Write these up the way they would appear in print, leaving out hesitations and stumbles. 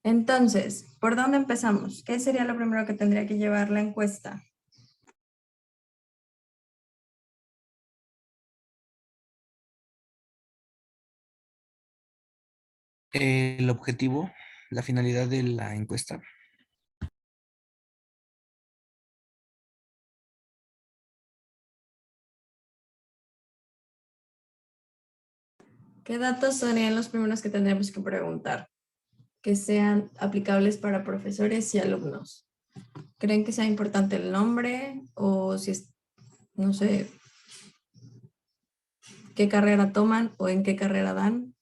Entonces, ¿por dónde empezamos? ¿Qué sería lo primero que tendría que llevar la encuesta? El objetivo, la finalidad de la encuesta. ¿Qué datos serían los primeros que tendríamos que preguntar? Que sean aplicables para profesores y alumnos. ¿Creen que sea importante el nombre o si es, no sé, qué carrera toman o en qué carrera dan?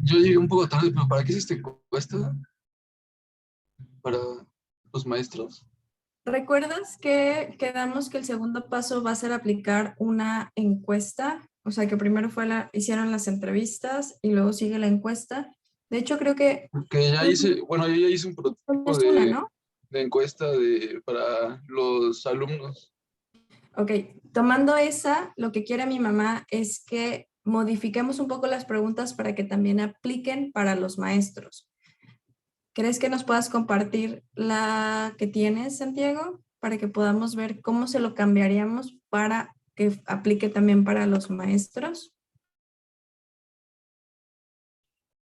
Yo llegué un poco tarde, pero ¿para qué es esta encuesta? Para los maestros. ¿Recuerdas que quedamos que el segundo paso va a ser aplicar una encuesta? O sea, que primero hicieron las entrevistas y luego sigue la encuesta. De hecho, creo que Porque ya hice, bueno, yo ya hice un prototipo es una, ¿no? de encuesta para los alumnos. Ok, tomando esa, lo que quiere mi mamá es que modifiquemos un poco las preguntas para que también apliquen para los maestros. ¿Crees que nos puedas compartir la que tienes, Santiago? Para que podamos ver cómo se lo cambiaríamos para que aplique también para los maestros.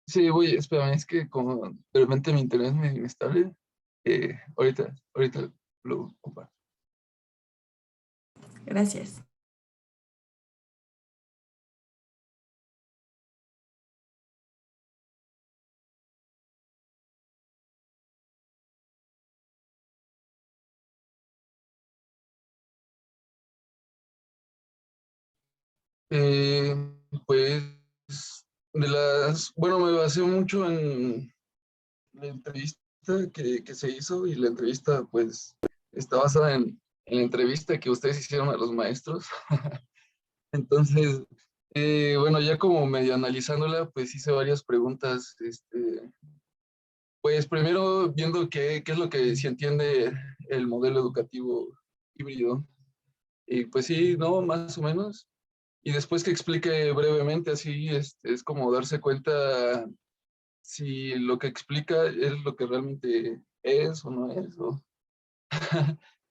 Sí, voy, espérame, es que como de repente mi internet es medio inestable, ahorita lo comparto. Gracias. Eh, pues, bueno, me basé mucho en la entrevista que se hizo y la entrevista, pues, está basada en la entrevista que ustedes hicieron a los maestros. Entonces, bueno, ya como medio analizándola, pues hice varias preguntas. Pues primero viendo qué es lo que se entiende el modelo educativo híbrido. Y pues sí, no, más o menos. Y después que explique brevemente, así es como darse cuenta si lo que explica es lo que realmente es o no es.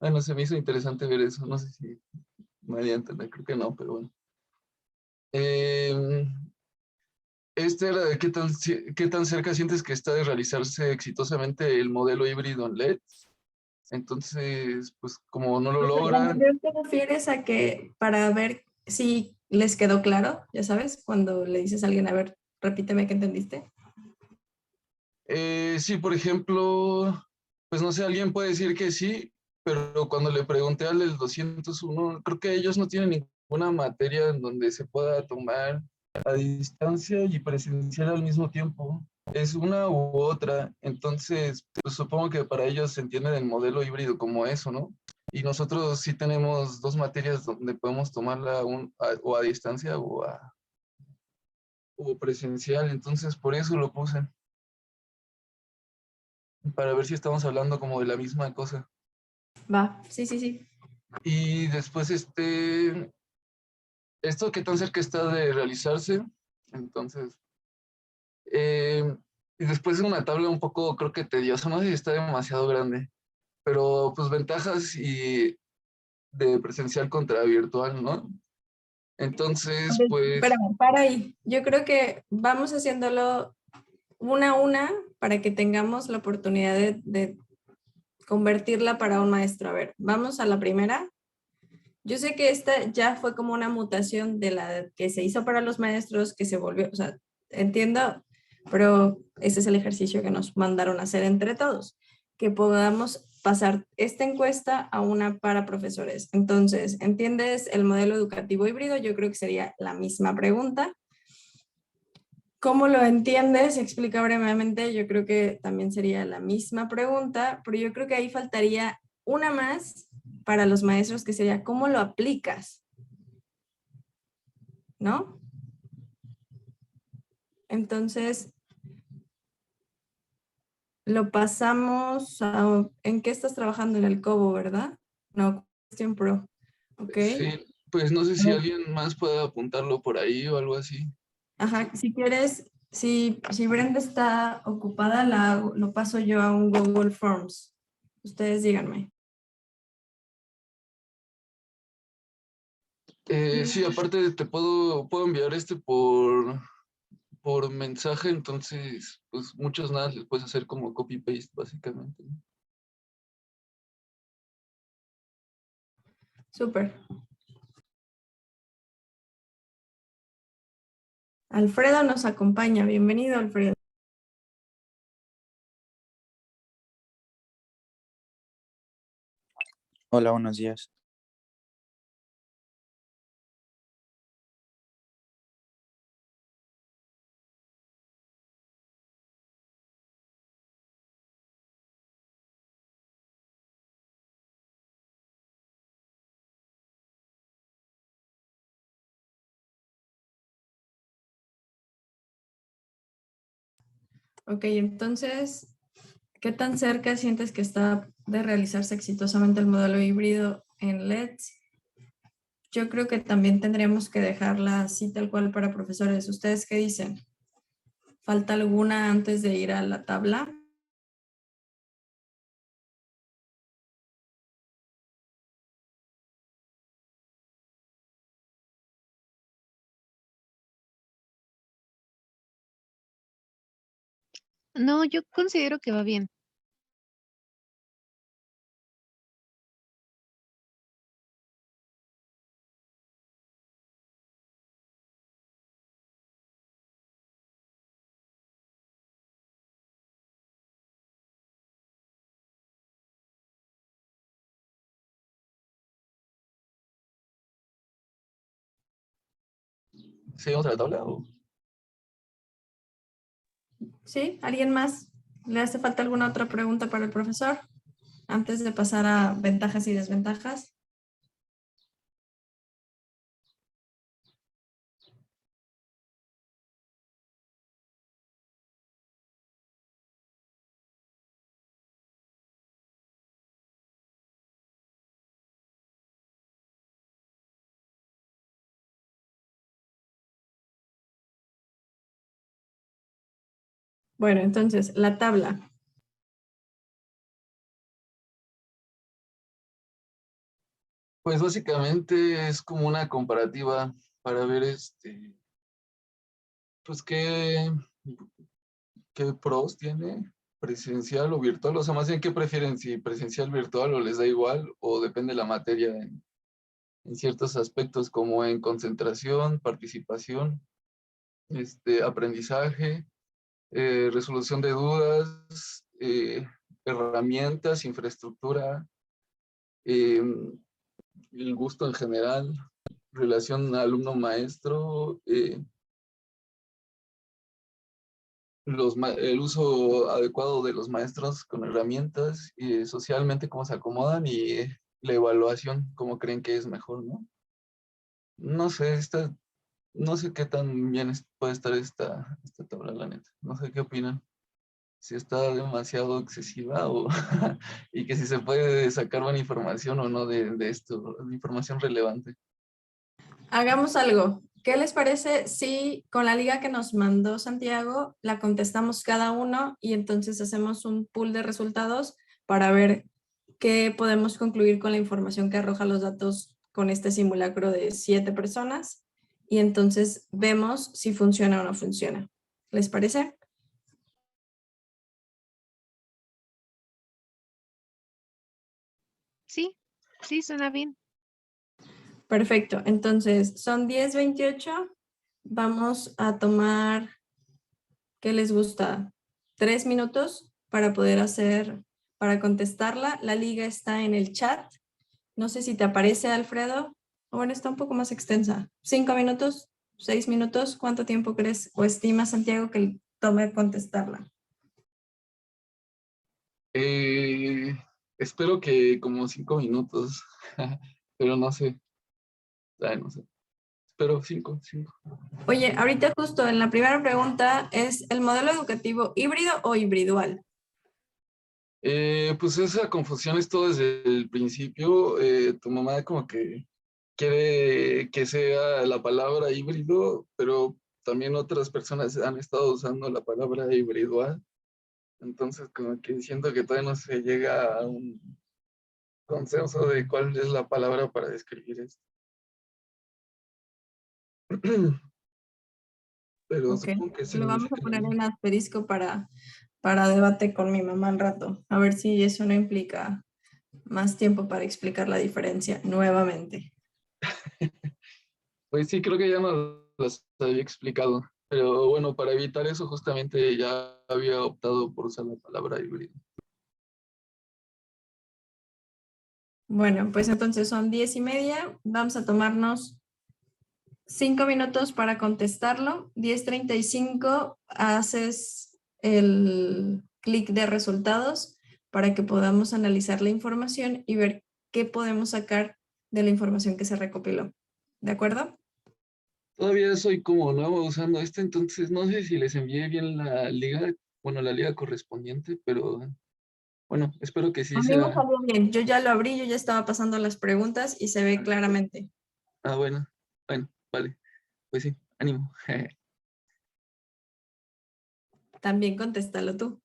Bueno, se me hizo interesante ver eso. No sé si me voy a entender, creo que no, pero bueno. Eh, Este era de qué tan cerca sientes que está de realizarse exitosamente el modelo híbrido en LED. Entonces, pues como no lo O sea, la logran, mayor te refieres a que para ver si les quedó claro, ya sabes, cuando le dices a alguien, a ver, repíteme qué entendiste. sí, por ejemplo, pues no sé, alguien puede decir que sí, pero cuando le pregunté al del 201, creo que ellos no tienen ninguna materia en donde se pueda tomar a distancia y presencial al mismo tiempo. Es una u otra. Entonces, pues supongo que para ellos se entiende el modelo híbrido como eso, ¿no? Y nosotros sí tenemos dos materias donde podemos tomarla o a distancia o presencial. Entonces, por eso lo puse, para ver si estamos hablando como de la misma cosa. Va, sí, sí, sí. Y después, esto qué tan cerca está de realizarse. Entonces, eh, y después de una tabla un poco, creo que tediosa, no sé si está demasiado grande, pero pues ventajas y de presencial contra virtual, ¿no? A Entonces, ver, pues, espérame, para ahí. Yo creo que vamos haciéndolo una a una para que tengamos la oportunidad de convertirla para un maestro. A ver, vamos a la primera. Yo sé que esta ya fue como una mutación de la que se hizo para los maestros, que se volvió, o sea, entiendo, pero ese es el ejercicio que nos mandaron a hacer entre todos, que podamos pasar esta encuesta a una para profesores. Entonces, ¿entiendes el modelo educativo híbrido? Yo creo que sería la misma pregunta. ¿Cómo lo entiendes? Explica brevemente. Yo creo que también sería la misma pregunta, pero yo creo que ahí faltaría una más para los maestros, que sería ¿cómo lo aplicas? ¿No? Entonces, lo pasamos a... ¿En qué estás trabajando? En el Cobo, ¿verdad? No, Question Pro. Ok. sí, Pues no sé si alguien más puede apuntarlo por ahí o algo así. Ajá, si quieres, si Brenda está ocupada, lo paso yo a un Google Forms. Ustedes díganme. Sí, aparte te puedo enviar por mensaje, entonces, pues muchos nada les puedes hacer como copy-paste, básicamente, ¿no? Súper. Alfredo nos acompaña. Bienvenido, Alfredo. Hola, buenos días. Ok, entonces, ¿qué tan cerca sientes que está de realizarse exitosamente el modelo híbrido en LEDs? Yo creo que también tendríamos que dejarla así tal cual para profesores. ¿Ustedes qué dicen? ¿Falta alguna antes de ir a la tabla? No, yo considero que va bien. ¿Seguimos a la tabla o...? ¿Sí? ¿Alguien más? ¿Le hace falta alguna otra pregunta para el profesor? Antes de pasar a ventajas y desventajas. Bueno, entonces, la tabla. Pues básicamente es como una comparativa para ver pues qué pros tiene presencial o virtual, o sea, más bien qué prefieren, si presencial, virtual o les da igual, o depende de la materia en ciertos aspectos como en concentración, participación, aprendizaje, resolución de dudas, herramientas, infraestructura, eh, el gusto en general, relación alumno-maestro, el uso adecuado de los maestros con herramientas, socialmente cómo se acomodan y la evaluación, cómo creen que es mejor, ¿no? No sé, no sé qué tan bien puede estar esta tabla, la neta. No sé qué opinan. Si está demasiado excesiva o y que si se puede sacar buena información o no de esto, información relevante. Hagamos algo. ¿Qué les parece si con la liga que nos mandó Santiago la contestamos cada uno y entonces hacemos un pool de resultados para ver qué podemos concluir con la información que arroja los datos con este simulacro de 7 personas y entonces vemos si funciona o no funciona? ¿Les parece? Sí, sí, suena bien. Perfecto. Entonces son 10:28. Vamos a tomar, ¿qué les gusta? 3 minutos para poder para contestarla. La liga está en el chat. No sé si te aparece, Alfredo. Bueno, está un poco más extensa. 5 minutos, 6 minutos. ¿Cuánto tiempo crees o estima, Santiago, que tome contestarla? Eh, Espero que como 5 minutos, pero no sé. Ay, no sé. Espero 5. Oye, ahorita justo en la primera pregunta es ¿el modelo educativo híbrido o hibridual? Pues esa confusión es todo desde el principio. Tu mamá como que quiere que sea la palabra híbrido, pero también otras personas han estado usando la palabra híbrido. Entonces, como que siento que todavía no se llega a un consenso de cuál es la palabra para describir esto. Pero Ok, supongo que lo vamos a significa lo poner mismo. en asterisco para debate con mi mamá al rato, a ver si eso no implica más tiempo para explicar la diferencia nuevamente. Pues sí, creo que ya nos las había explicado. Pero bueno, para evitar eso, justamente ya había optado por usar la palabra híbrido. Bueno, pues entonces son 10:30, vamos a tomarnos 5 minutos para contestarlo. 10:35 haces el clic de resultados para que podamos analizar la información y ver qué podemos sacar de la información que se recopiló. ¿De acuerdo? Todavía soy como nuevo usando esto, entonces no sé si les envié bien la liga, bueno, la liga correspondiente, pero bueno, espero que A sí mí me sea. salió bien. Yo ya lo abrí, yo ya estaba pasando las preguntas y se ve claramente. Ah, bueno, bueno, vale, pues sí, ánimo. También contéstalo tú.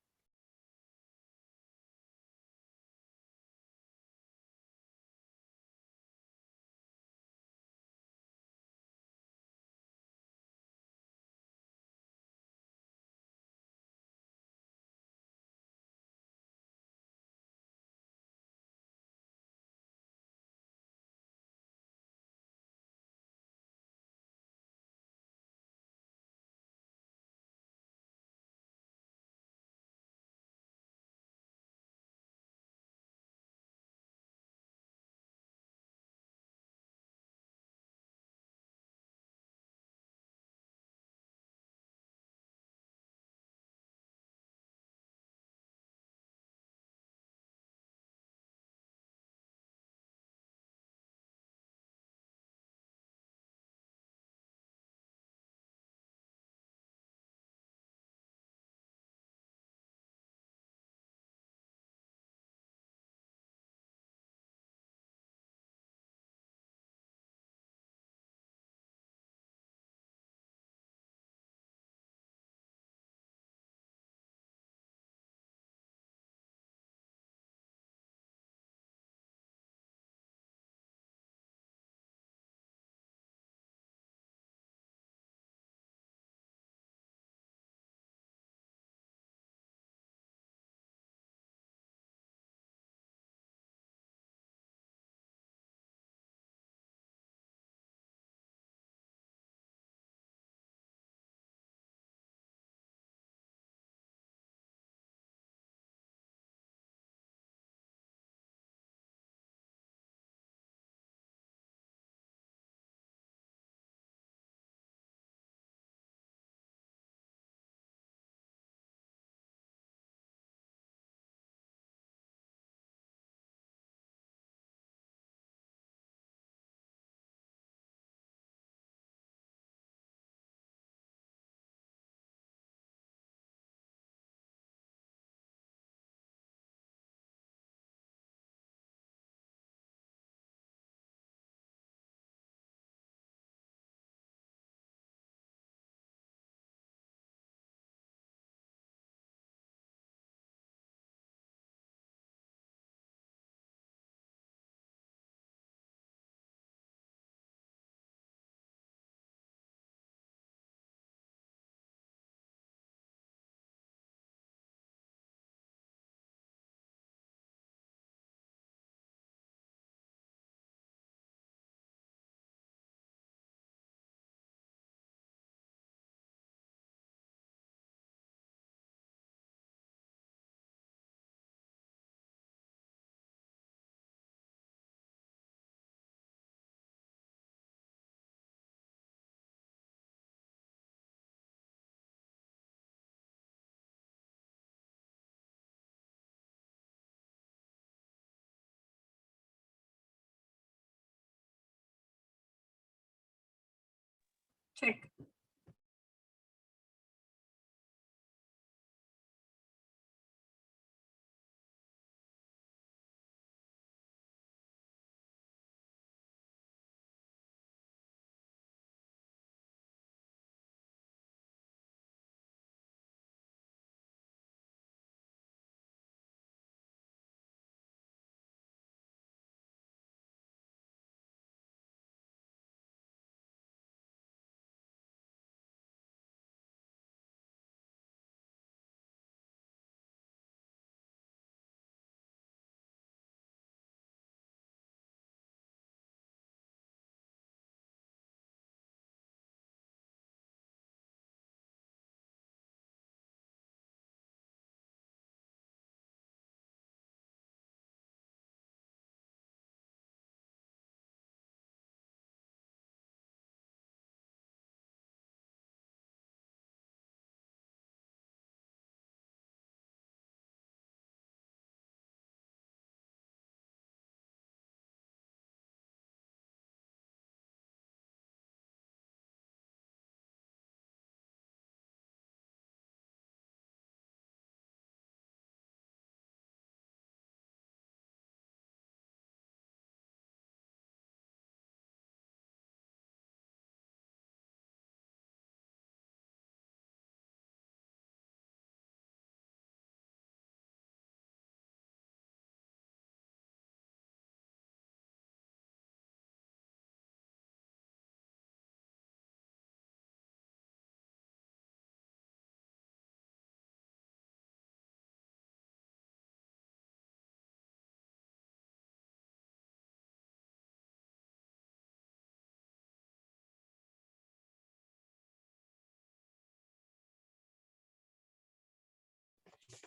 Check.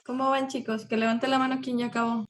¿Cómo van, chicos? Que levante la mano quien ya acabó.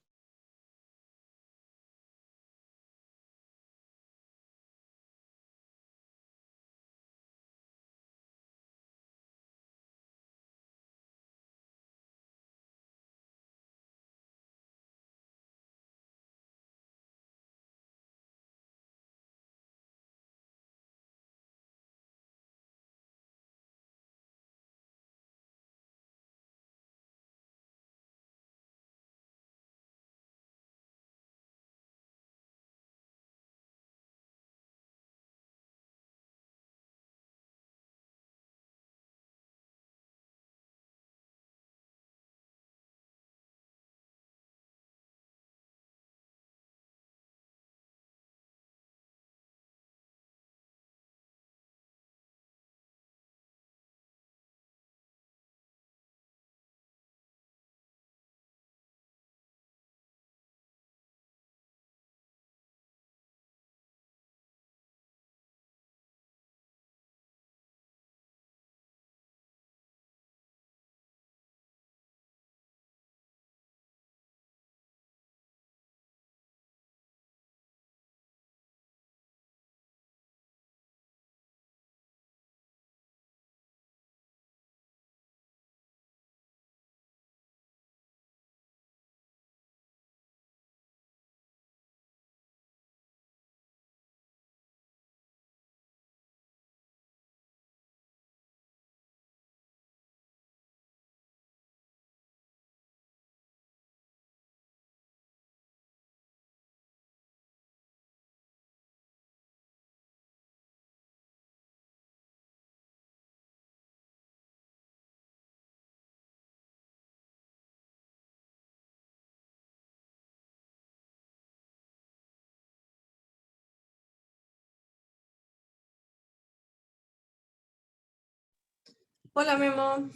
Hola, Memo.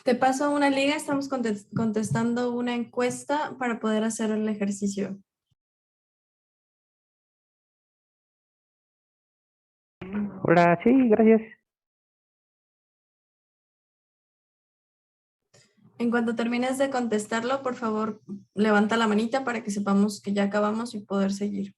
Te paso una liga, estamos contestando una encuesta para poder hacer el ejercicio. Hola, sí, gracias. En cuanto termines de contestarlo, por favor, levanta la manita para que sepamos que ya acabamos y poder seguir.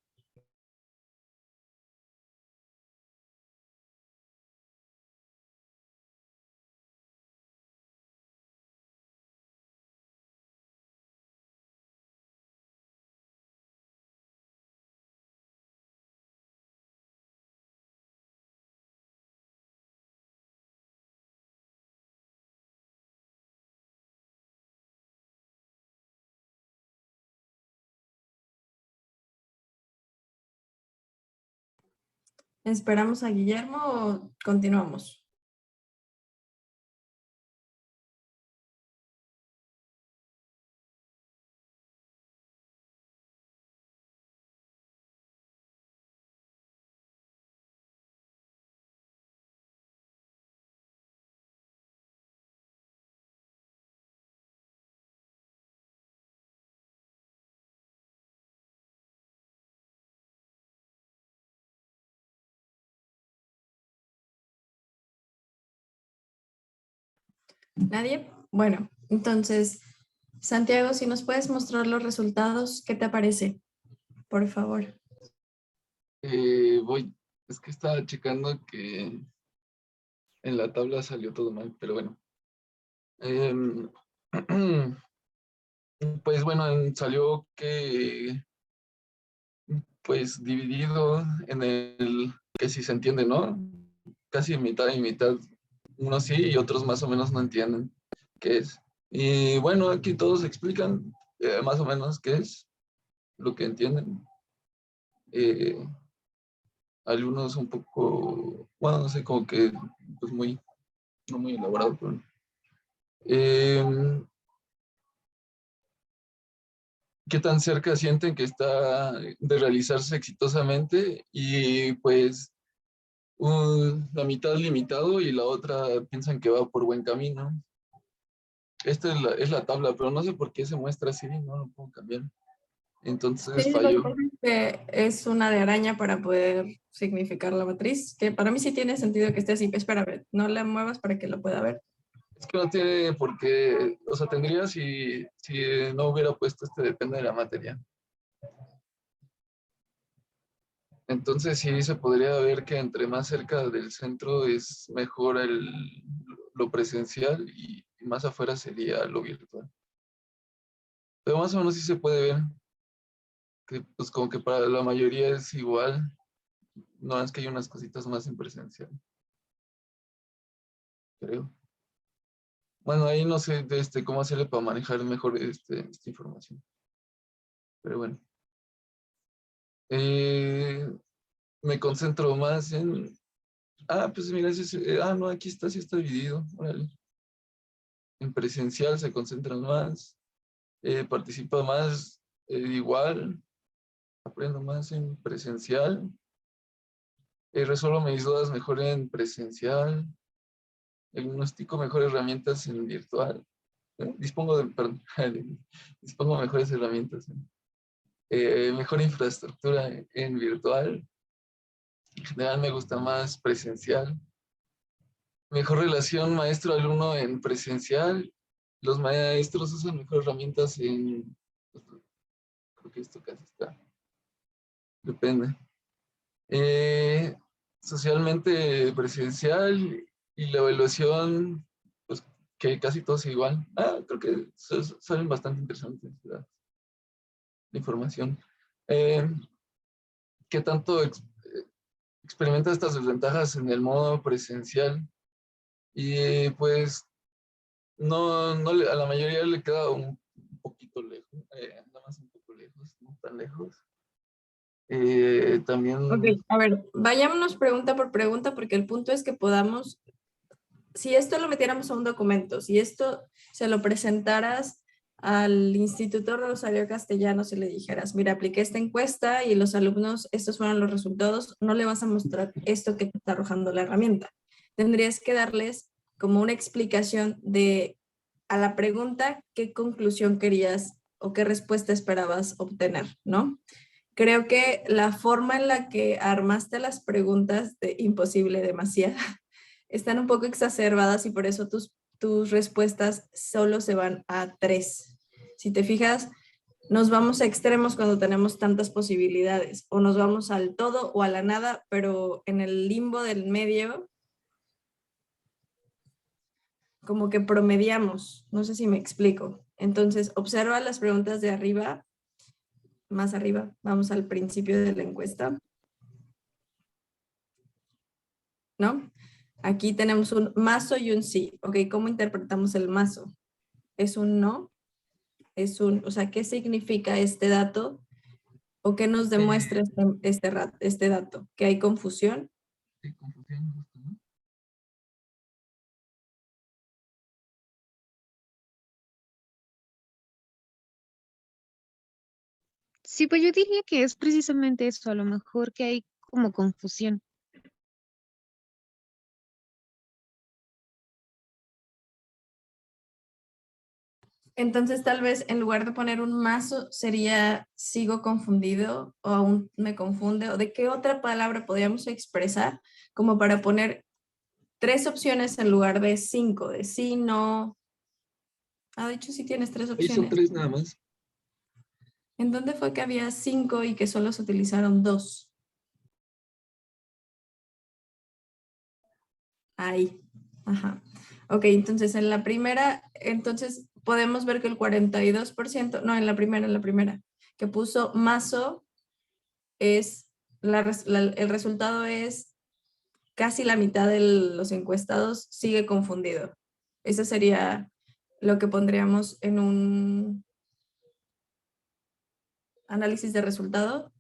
¿Esperamos a Guillermo o continuamos? ¿Nadie? Bueno, entonces, Santiago, si nos puedes mostrar los resultados, ¿qué te parece? Por favor. Es que estaba checando que en la tabla salió todo mal, pero bueno. Em, pues bueno, salió que pues dividido en el que sí se entiende, ¿no? Casi mitad y mitad. Unos sí y otros más o menos no entienden qué es. Y bueno, aquí todos explican más o menos qué es lo que entienden. Eh, Algunos un poco, bueno, no sé, como que pues muy, no muy elaborado, pero qué tan cerca sienten que está de realizarse exitosamente y pues la mitad limitado y la otra piensan que va por buen camino. Esta es la tabla, pero no sé por qué se muestra así, no lo puedo cambiar. Entonces Sí, lo que falló. pasa es que es una de araña para poder significar la matriz, que para mí sí tiene sentido que esté así. Espérame, no la muevas para que lo pueda ver. Es que no tiene por qué, o sea, tendría si no hubiera puesto depende de la materia. Entonces sí se podría ver que entre más cerca del centro es mejor lo presencial y más afuera sería lo virtual. Pero más o menos sí se puede ver que pues como que para la mayoría es igual, no es que hay unas cositas más en presencial, creo. Bueno, ahí no sé cómo hacerle para manejar mejor esta información. Pero bueno. Eh, me concentro más en... Ah, pues mira, no, aquí está, sí está dividido. Órale. En presencial se concentran más, participa más igual, aprendo más en presencial, resuelvo mis dudas mejor en presencial, diagnostico mejores herramientas en virtual. Perdón, dispongo mejores herramientas, mejor infraestructura en virtual. En general me gusta más presencial. Mejor relación maestro-alumno en presencial. Los maestros usan mejor herramientas en... Creo que esto casi está. Depende. Eh, socialmente presencial y la evaluación, pues que casi todos igual. Creo que salen bastante interesantes la información. ¿Qué tanto experimenta estas desventajas en el modo presencial? Y pues a la mayoría le queda un poquito lejos, nada más un poco lejos, no tan lejos. Ok, También, a ver, vayámonos pregunta por pregunta porque el punto es que podamos, si esto lo metiéramos a un documento, si esto se lo presentaras al Instituto Rosario Castellanos y le dijeras, mira, apliqué esta encuesta y los alumnos, estos fueron los resultados, no le vas a mostrar esto que te está arrojando la herramienta. Tendrías que darles como una explicación de a la pregunta qué conclusión querías o qué respuesta esperabas obtener, ¿no? Creo que la forma en la que armaste las preguntas de imposible, demasiado, están un poco exacerbadas y por eso tus respuestas solo se van a 3. Si te fijas, nos vamos a extremos cuando tenemos tantas posibilidades, o nos vamos al todo o a la nada, pero en el limbo del medio, como que promediamos. No sé si me explico. Entonces, observa las preguntas de arriba, más arriba, vamos al principio de la encuesta, ¿no? Aquí tenemos un mazo y un sí. Ok, ¿cómo interpretamos el mazo? ¿Es un no? O sea, ¿qué significa este dato? ¿O qué nos demuestra este dato? ¿Que hay confusión? confusión justo, ¿no? Sí, pues yo diría que es precisamente eso, a lo mejor que hay como confusión. Entonces, tal vez en lugar de poner un mazo, sería sigo confundido o aún me confunde. ¿O de qué otra palabra podríamos expresar como para poner 3 opciones en lugar de 5? De sí, no. De hecho, sí tienes 3 Ahí son opciones. 3 nada más. ¿En dónde fue que había 5 y que solo se utilizaron 2? Ahí. Ajá. Ok, entonces en la primera, entonces podemos ver que el 42%, no, en la primera, que puso mazo es, el resultado es casi la mitad de los encuestados sigue confundido. Eso sería lo que pondríamos en un análisis de resultado.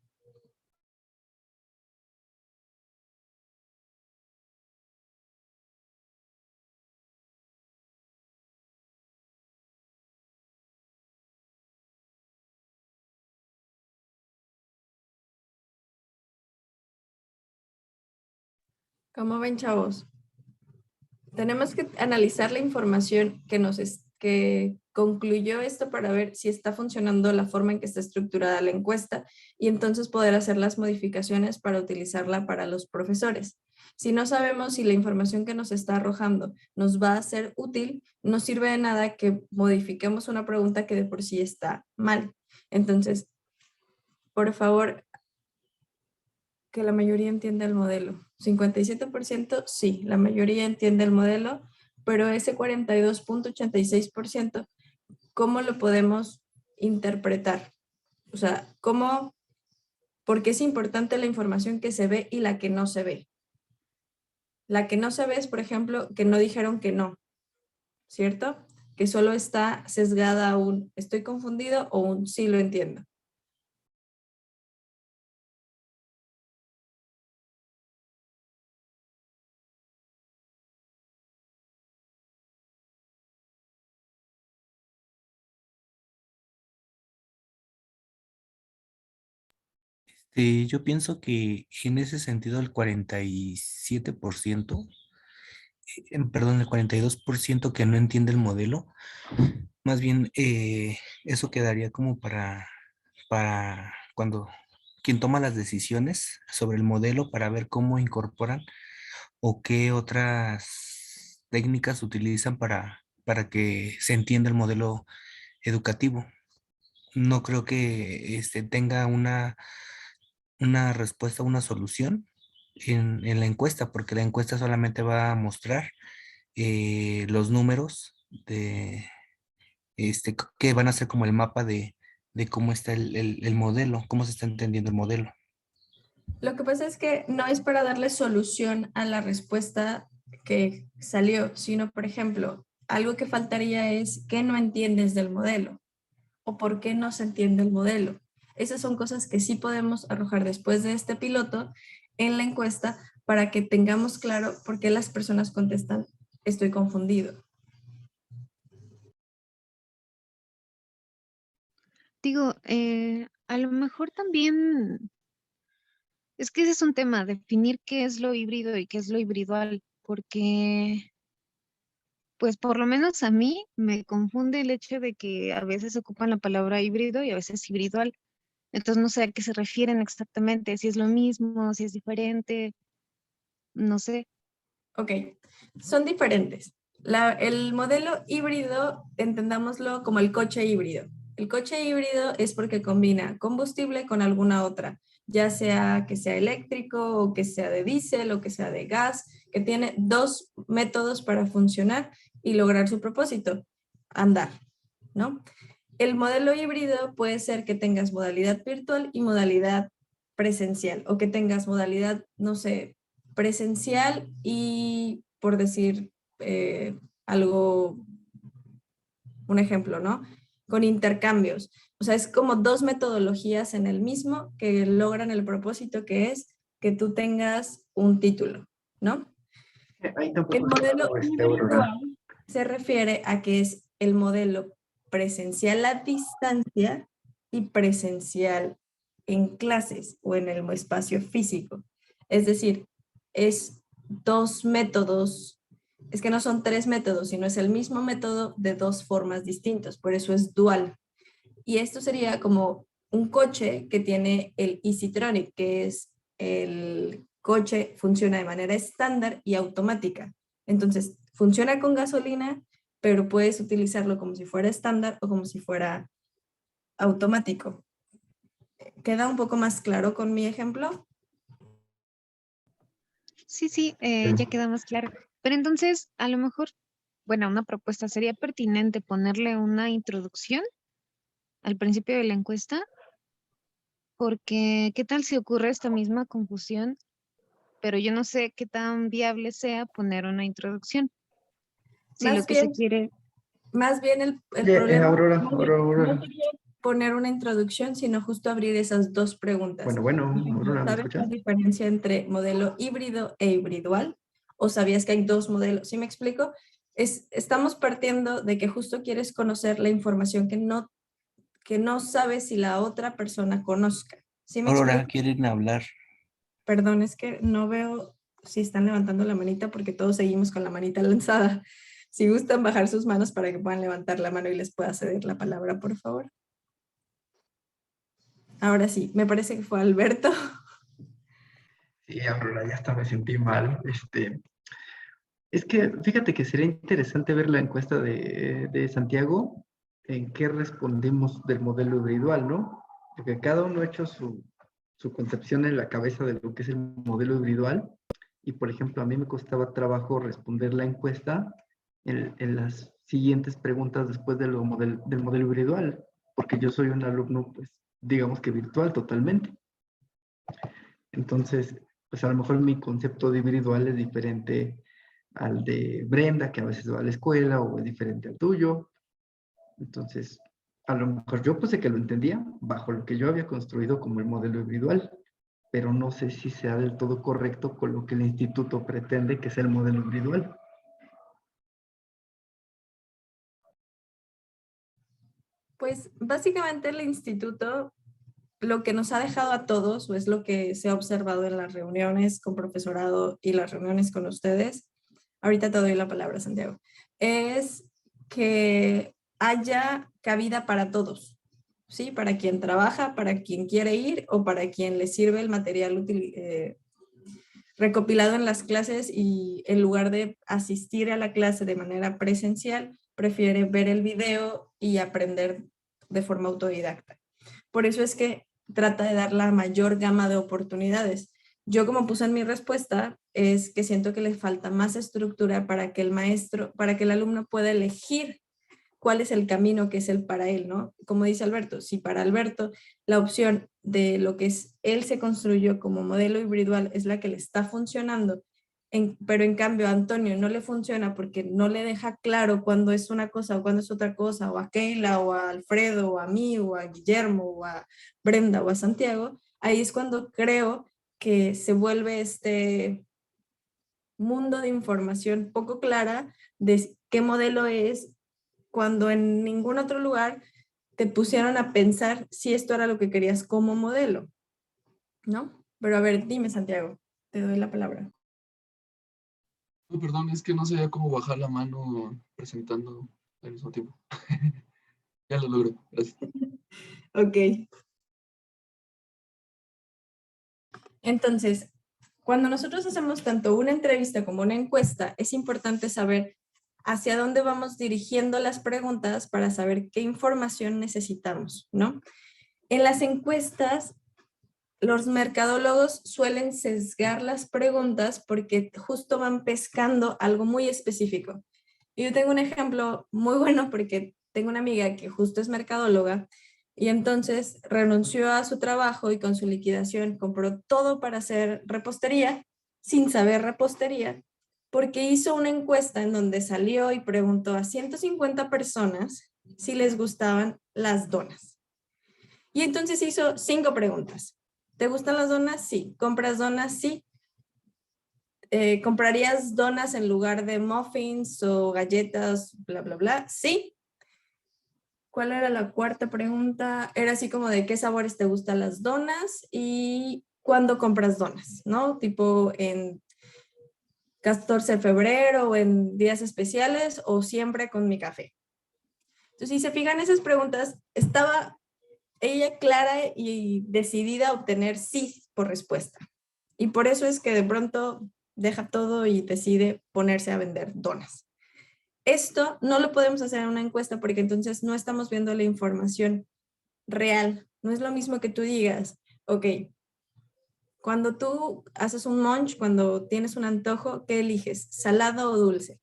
¿Cómo ven, chavos? Tenemos que analizar la información que nos que concluyó esto para ver si está funcionando la forma en que está estructurada la encuesta y entonces poder hacer las modificaciones para utilizarla para los profesores. Si no sabemos si la información que nos está arrojando nos va a ser útil, no sirve de nada que modifiquemos una pregunta que de por sí está mal. Entonces, por favor, que la mayoría entienda el modelo. 57% sí, la mayoría entiende el modelo, pero ese 42.86%, ¿cómo lo podemos interpretar? O sea, porque es importante la información que se ve y la que no se ve. La que no se ve es, por ejemplo, que no dijeron que no, ¿cierto? Que solo está sesgada a un estoy confundido o un sí lo entiendo. Yo pienso que en ese sentido el 47%, perdón, el 42% que no entiende el modelo, más bien eso quedaría como para cuando quien toma las decisiones sobre el modelo para ver cómo incorporan o qué otras técnicas utilizan para que se entienda el modelo educativo. No creo que tenga una respuesta, una solución en la encuesta, porque la encuesta solamente va a mostrar los números que van a ser como el mapa de cómo está el modelo, cómo se está entendiendo el modelo. Lo que pasa es que no es para darle solución a la respuesta que salió, sino, por ejemplo, algo que faltaría es qué no entiendes del modelo o por qué no se entiende el modelo. Esas son cosas que sí podemos arrojar después de este piloto en la encuesta para que tengamos claro por qué las personas contestan estoy confundido. Digo, a lo mejor también, es que ese es un tema, definir qué es lo híbrido y qué es lo hibridual, porque pues por lo menos a mí me confunde el hecho de que a veces ocupan la palabra híbrido y a veces hibridual. Entonces no sé a qué se refieren exactamente, si es lo mismo, si es diferente, no sé. Ok, son diferentes. El modelo híbrido, entendámoslo como el coche híbrido. El coche híbrido es porque combina combustible con alguna otra, ya sea que sea eléctrico o que sea de diésel o que sea de gas, que tiene dos métodos para funcionar y lograr su propósito, andar, ¿no? El modelo híbrido puede ser que tengas modalidad virtual y modalidad presencial, o que tengas modalidad, no sé, presencial y, por decir algo, un ejemplo, ¿no? Con intercambios. O sea, es como dos metodologías en el mismo que logran el propósito que es que tú tengas un título, ¿no? El modelo individual se refiere a que es el modelo presencial a distancia y presencial en clases o en el espacio físico. Es decir, es dos métodos, es que no son tres métodos, sino es el mismo método de dos formas distintas, por eso es dual. Y esto sería como un coche que tiene el EasyTronic, que es el coche funciona de manera estándar y automática. Entonces, funciona con gasolina, pero puedes utilizarlo como si fuera estándar o como si fuera automático. ¿Queda un poco más claro con mi ejemplo? Sí, sí, ya queda más claro. Pero entonces, a lo mejor, bueno, una propuesta sería pertinente ponerle una introducción al principio de la encuesta, porque ¿qué tal si ocurre esta misma confusión? Pero yo no sé qué tan viable sea poner una introducción. Si lo Más que se bien, quiere, más bien el Oye, problema Aurora, no Aurora. sería poner una introducción, sino justo abrir esas dos preguntas. Bueno, Por ejemplo, Aurora, ¿me ¿sabes la escuchas? diferencia entre modelo híbrido e hibridual? ¿O sabías que hay dos modelos? ¿Sí me explico? Estamos partiendo de que justo quieres conocer la información que no sabes si la otra persona conozca. ¿Sí me Aurora, explico? quieren hablar. Perdón, es que no veo si están levantando la manita porque todos seguimos con la manita lanzada. Si gustan bajar sus manos para que puedan levantar la mano y les pueda ceder la palabra, por favor. Ahora sí, me parece que fue Alberto. Sí, Aurora, ya hasta me sentí mal. Es que fíjate que sería interesante ver la encuesta de Santiago, en qué respondemos del modelo individual, ¿no? Porque cada uno ha hecho su concepción en la cabeza de lo que es el modelo individual. Y, por ejemplo, a mí me costaba trabajo responder la encuesta en las siguientes preguntas después de del modelo individual, porque yo soy un alumno, pues, digamos que virtual totalmente. Entonces, pues a lo mejor mi concepto de individual es diferente al de Brenda, que a veces va a la escuela, o es diferente al tuyo. Entonces, a lo mejor yo puse que lo entendía bajo lo que yo había construido como el modelo individual, pero no sé si sea del todo correcto con lo que el instituto pretende que sea el modelo individual. Pues básicamente el instituto lo que nos ha dejado a todos, o es lo que se ha observado en las reuniones con profesorado y las reuniones con ustedes, ahorita te doy la palabra, Santiago, es que haya cabida para todos, ¿sí? Para quien trabaja, para quien quiere ir o para quien le sirve el material recopilado en las clases y en lugar de asistir a la clase de manera presencial, prefiere ver el video y aprender de forma autodidacta. Por eso es que trata de dar la mayor gama de oportunidades. Yo, como puse en mi respuesta, es que siento que le falta más estructura para que el maestro, para que el alumno pueda elegir cuál es el camino que es el para él, ¿no? Como dice Alberto, si para Alberto la opción de lo que es él se construyó como modelo individual es la que le está funcionando, pero en cambio a Antonio no le funciona porque no le deja claro cuándo es una cosa o cuándo es otra cosa, o a Keila, o a Alfredo, o a mí, o a Guillermo, o a Brenda, o a Santiago, ahí es cuando creo que se vuelve este mundo de información poco clara de qué modelo es, cuando en ningún otro lugar te pusieron a pensar si esto era lo que querías como modelo, ¿no? Pero a ver, dime, Santiago, te doy la palabra. No, perdón, es que no sabía cómo bajar la mano presentando al mismo tiempo. Ya lo logro, gracias. Ok. Entonces, cuando nosotros hacemos tanto una entrevista como una encuesta, es importante saber hacia dónde vamos dirigiendo las preguntas para saber qué información necesitamos, ¿no? En las encuestas, los mercadólogos suelen sesgar las preguntas porque justo van pescando algo muy específico. Y yo tengo un ejemplo muy bueno porque tengo una amiga que justo es mercadóloga y entonces renunció a su trabajo y con su liquidación compró todo para hacer repostería sin saber repostería, porque hizo una encuesta en donde salió y preguntó a 150 personas si les gustaban las donas. Y entonces hizo 5 preguntas. ¿Te gustan las donas? Sí. ¿Compras donas? Sí. ¿Comprarías donas en lugar de muffins o galletas, bla, bla, bla? Sí. ¿Cuál era la cuarta pregunta? Era así como de qué sabores te gustan las donas y cuándo compras donas, ¿no? Tipo en 14 de febrero o en días especiales o siempre con mi café. Entonces, si se fijan esas preguntas, estaba ella clara y decidida a obtener sí por respuesta. Y por eso es que de pronto deja todo y decide ponerse a vender donas. Esto no lo podemos hacer en una encuesta porque entonces no estamos viendo la información real. No es lo mismo que tú digas, ok, cuando tú haces un munch, cuando tienes un antojo, ¿qué eliges? ¿Salado o dulce?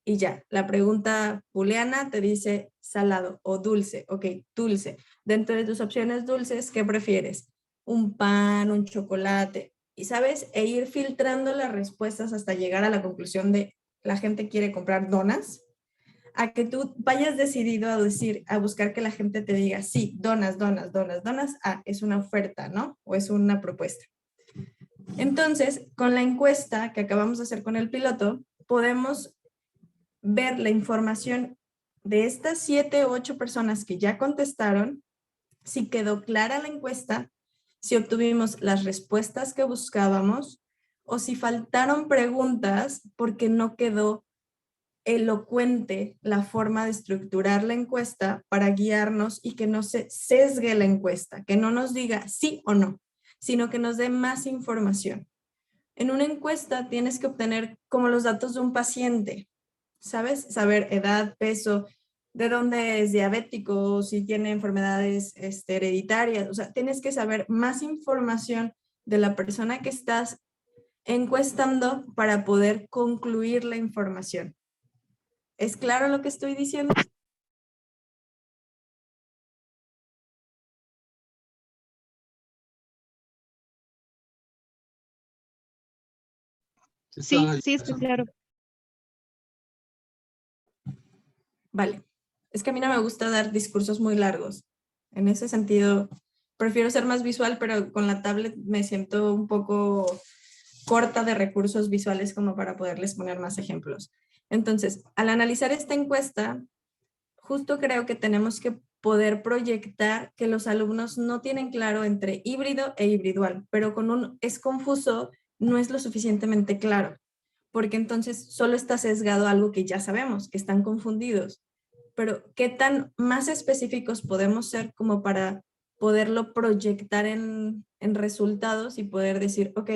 Y ya, la pregunta booleana te dice salado o dulce. Ok, dulce. Dentro de tus opciones dulces, ¿qué prefieres? Un pan, un chocolate. Y sabes, e ir filtrando las respuestas hasta llegar a la conclusión de la gente quiere comprar donas, a que tú vayas decidido a decir, a buscar que la gente te diga, sí, donas, donas, donas, donas, es una oferta, ¿no? O es una propuesta. Entonces, con la encuesta que acabamos de hacer con el piloto, podemos ver la información de estas 7 u 8 personas que ya contestaron, si quedó clara la encuesta, si obtuvimos las respuestas que buscábamos o si faltaron preguntas porque no quedó elocuente la forma de estructurar la encuesta para guiarnos y que no se sesgue la encuesta, que no nos diga sí o no, sino que nos dé más información. En una encuesta tienes que obtener como los datos de un paciente, ¿sabes? Saber edad, peso, de dónde es diabético, si tiene enfermedades hereditarias, o sea, tienes que saber más información de la persona que estás encuestando para poder concluir la información. ¿Es claro lo que estoy diciendo? Sí, Está sí, está claro. Vale. Es que a mí no me gusta dar discursos muy largos. En ese sentido, prefiero ser más visual, pero con la tablet me siento un poco corta de recursos visuales como para poderles poner más ejemplos. Entonces, al analizar esta encuesta, justo creo que tenemos que poder proyectar que los alumnos no tienen claro entre híbrido e hibridual, pero con un es confuso no es lo suficientemente claro, porque entonces solo está sesgado a algo que ya sabemos, que están confundidos. Pero ¿qué tan más específicos podemos ser como para poderlo proyectar en resultados y poder decir, ok,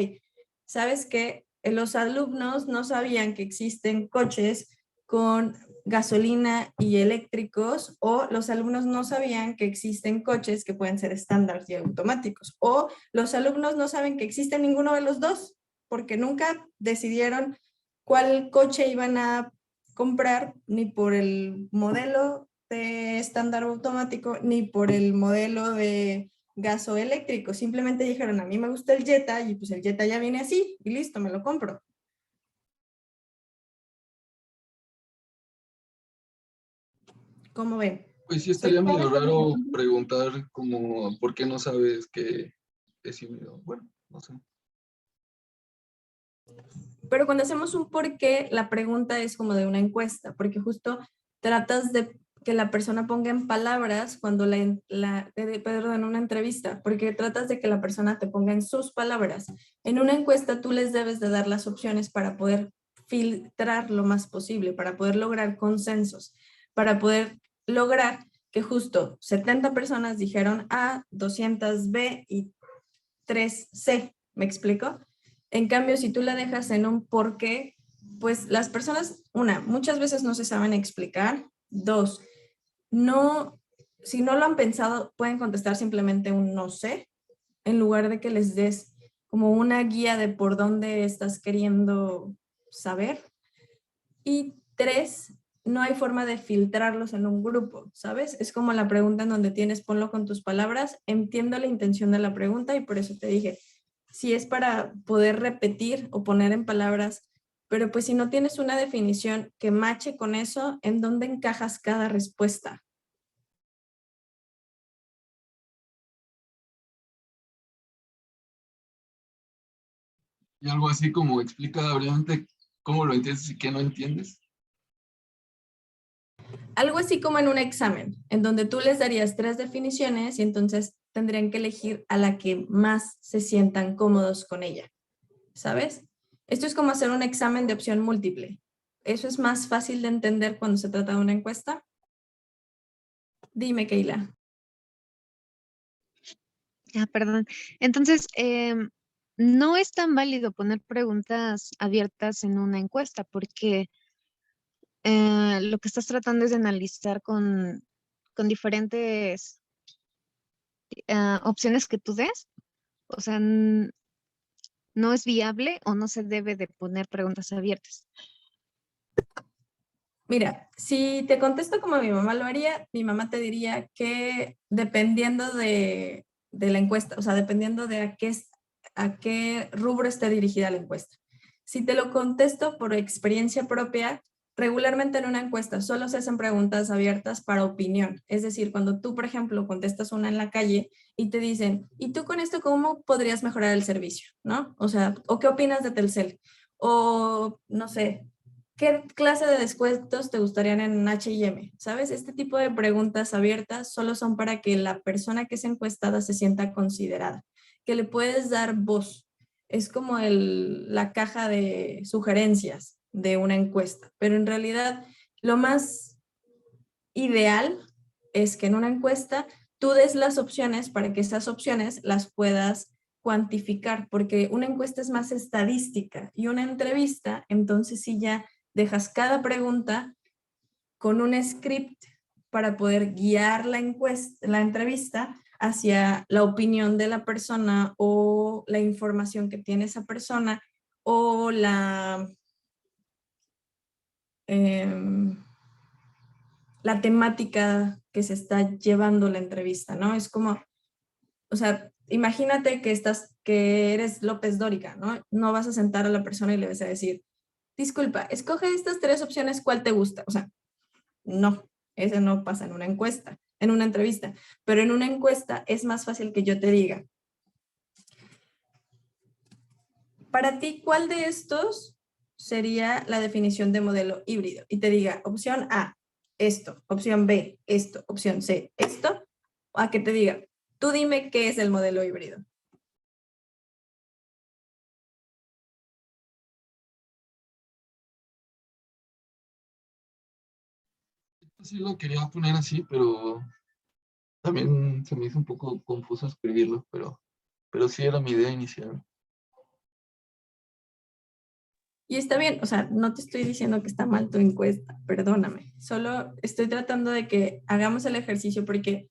¿sabes qué? Los alumnos no sabían que existen coches con gasolina y eléctricos, o los alumnos no sabían que existen coches que pueden ser estándar y automáticos, o los alumnos no saben que existe ninguno de los dos porque nunca decidieron cuál coche iban a comprar, ni por el modelo de estándar automático ni por el modelo de gasoeléctrico. Simplemente dijeron, a mí me gusta el Jetta y pues el Jetta ya viene así y listo, me lo compro. ¿Cómo ven? Pues sí ¿Soy estaría clara medio con mi raro ejemplo? preguntar como, ¿por qué no sabes que es híbrido? Bueno, no sé. Pero cuando hacemos un por qué, la pregunta es como de una encuesta, porque justo tratas de que la persona ponga en palabras cuando perdón, en una entrevista, porque tratas de que la persona te ponga en sus palabras. En una encuesta tú les debes de dar las opciones para poder filtrar lo más posible, para poder lograr consensos, para poder lograr que justo 70 personas dijeron A, 200 B y 3 C. ¿Me explico? En cambio, si tú la dejas en un por qué, pues las personas, una, muchas veces no se saben explicar. Dos, no, si no lo han pensado, pueden contestar simplemente un no sé, en lugar de que les des como una guía de por dónde estás queriendo saber. Y tres, no hay forma de filtrarlos en un grupo, ¿sabes? Es como la pregunta en donde tienes, ponlo con tus palabras, entiendo la intención de la pregunta y por eso te dije, si es para poder repetir o poner en palabras, pero pues si no tienes una definición que mache con eso, ¿en dónde encajas cada respuesta? Y algo así como explica brevemente cómo lo entiendes y qué no entiendes. Algo así como en un examen, en donde tú les darías 3 definiciones y entonces tendrían que elegir a la que más se sientan cómodos con ella, ¿sabes? Esto es como hacer un examen de opción múltiple. ¿Eso es más fácil de entender cuando se trata de una encuesta? Dime, Keila. Ah, perdón. Entonces, no es tan válido poner preguntas abiertas en una encuesta porque lo que estás tratando es de analizar con diferentes opciones que tú des. O sea, no es viable o no se debe de poner preguntas abiertas. Mira, si te contesto como mi mamá lo haría, mi mamá te diría que dependiendo de la encuesta, o sea, dependiendo de a qué rubro esté dirigida la encuesta. Si te lo contesto por experiencia propia, regularmente en una encuesta solo se hacen preguntas abiertas para opinión. Es decir, cuando tú, por ejemplo, contestas una en la calle y te dicen, ¿y tú con esto cómo podrías mejorar el servicio? ¿No? O sea, ¿o qué opinas de Telcel? O, no sé, ¿qué clase de descuentos te gustarían en H&M? ¿Sabes? Este tipo de preguntas abiertas solo son para que la persona que es encuestada se sienta considerada, que le puedes dar voz. Es como la caja de sugerencias. de una encuesta, pero en realidad lo más ideal es que en una encuesta tú des las opciones para que esas opciones las puedas cuantificar, porque una encuesta es más estadística y una entrevista, entonces sí ya dejas cada pregunta con un script para poder guiar la encuesta, la entrevista hacia la opinión de la persona o la información que tiene esa persona o la temática que se está llevando la entrevista, ¿no? Es como, o sea, imagínate que eres López Dóriga, ¿no? No vas a sentar a la persona y le vas a decir, disculpa, escoge estas 3 opciones, ¿cuál te gusta? O sea, no, eso no pasa en una encuesta, en una entrevista, pero en una encuesta es más fácil que yo te diga, para ti, ¿cuál de estos sería la definición de modelo híbrido? Y te diga, opción A, esto, opción B, esto, opción C, esto, o a que te diga, tú dime qué es el modelo híbrido. Sí lo quería poner así, pero también se me hizo un poco confuso escribirlo, pero sí era mi idea inicial. Y está bien, o sea, no te estoy diciendo que está mal tu encuesta, perdóname. Solo estoy tratando de que hagamos el ejercicio porque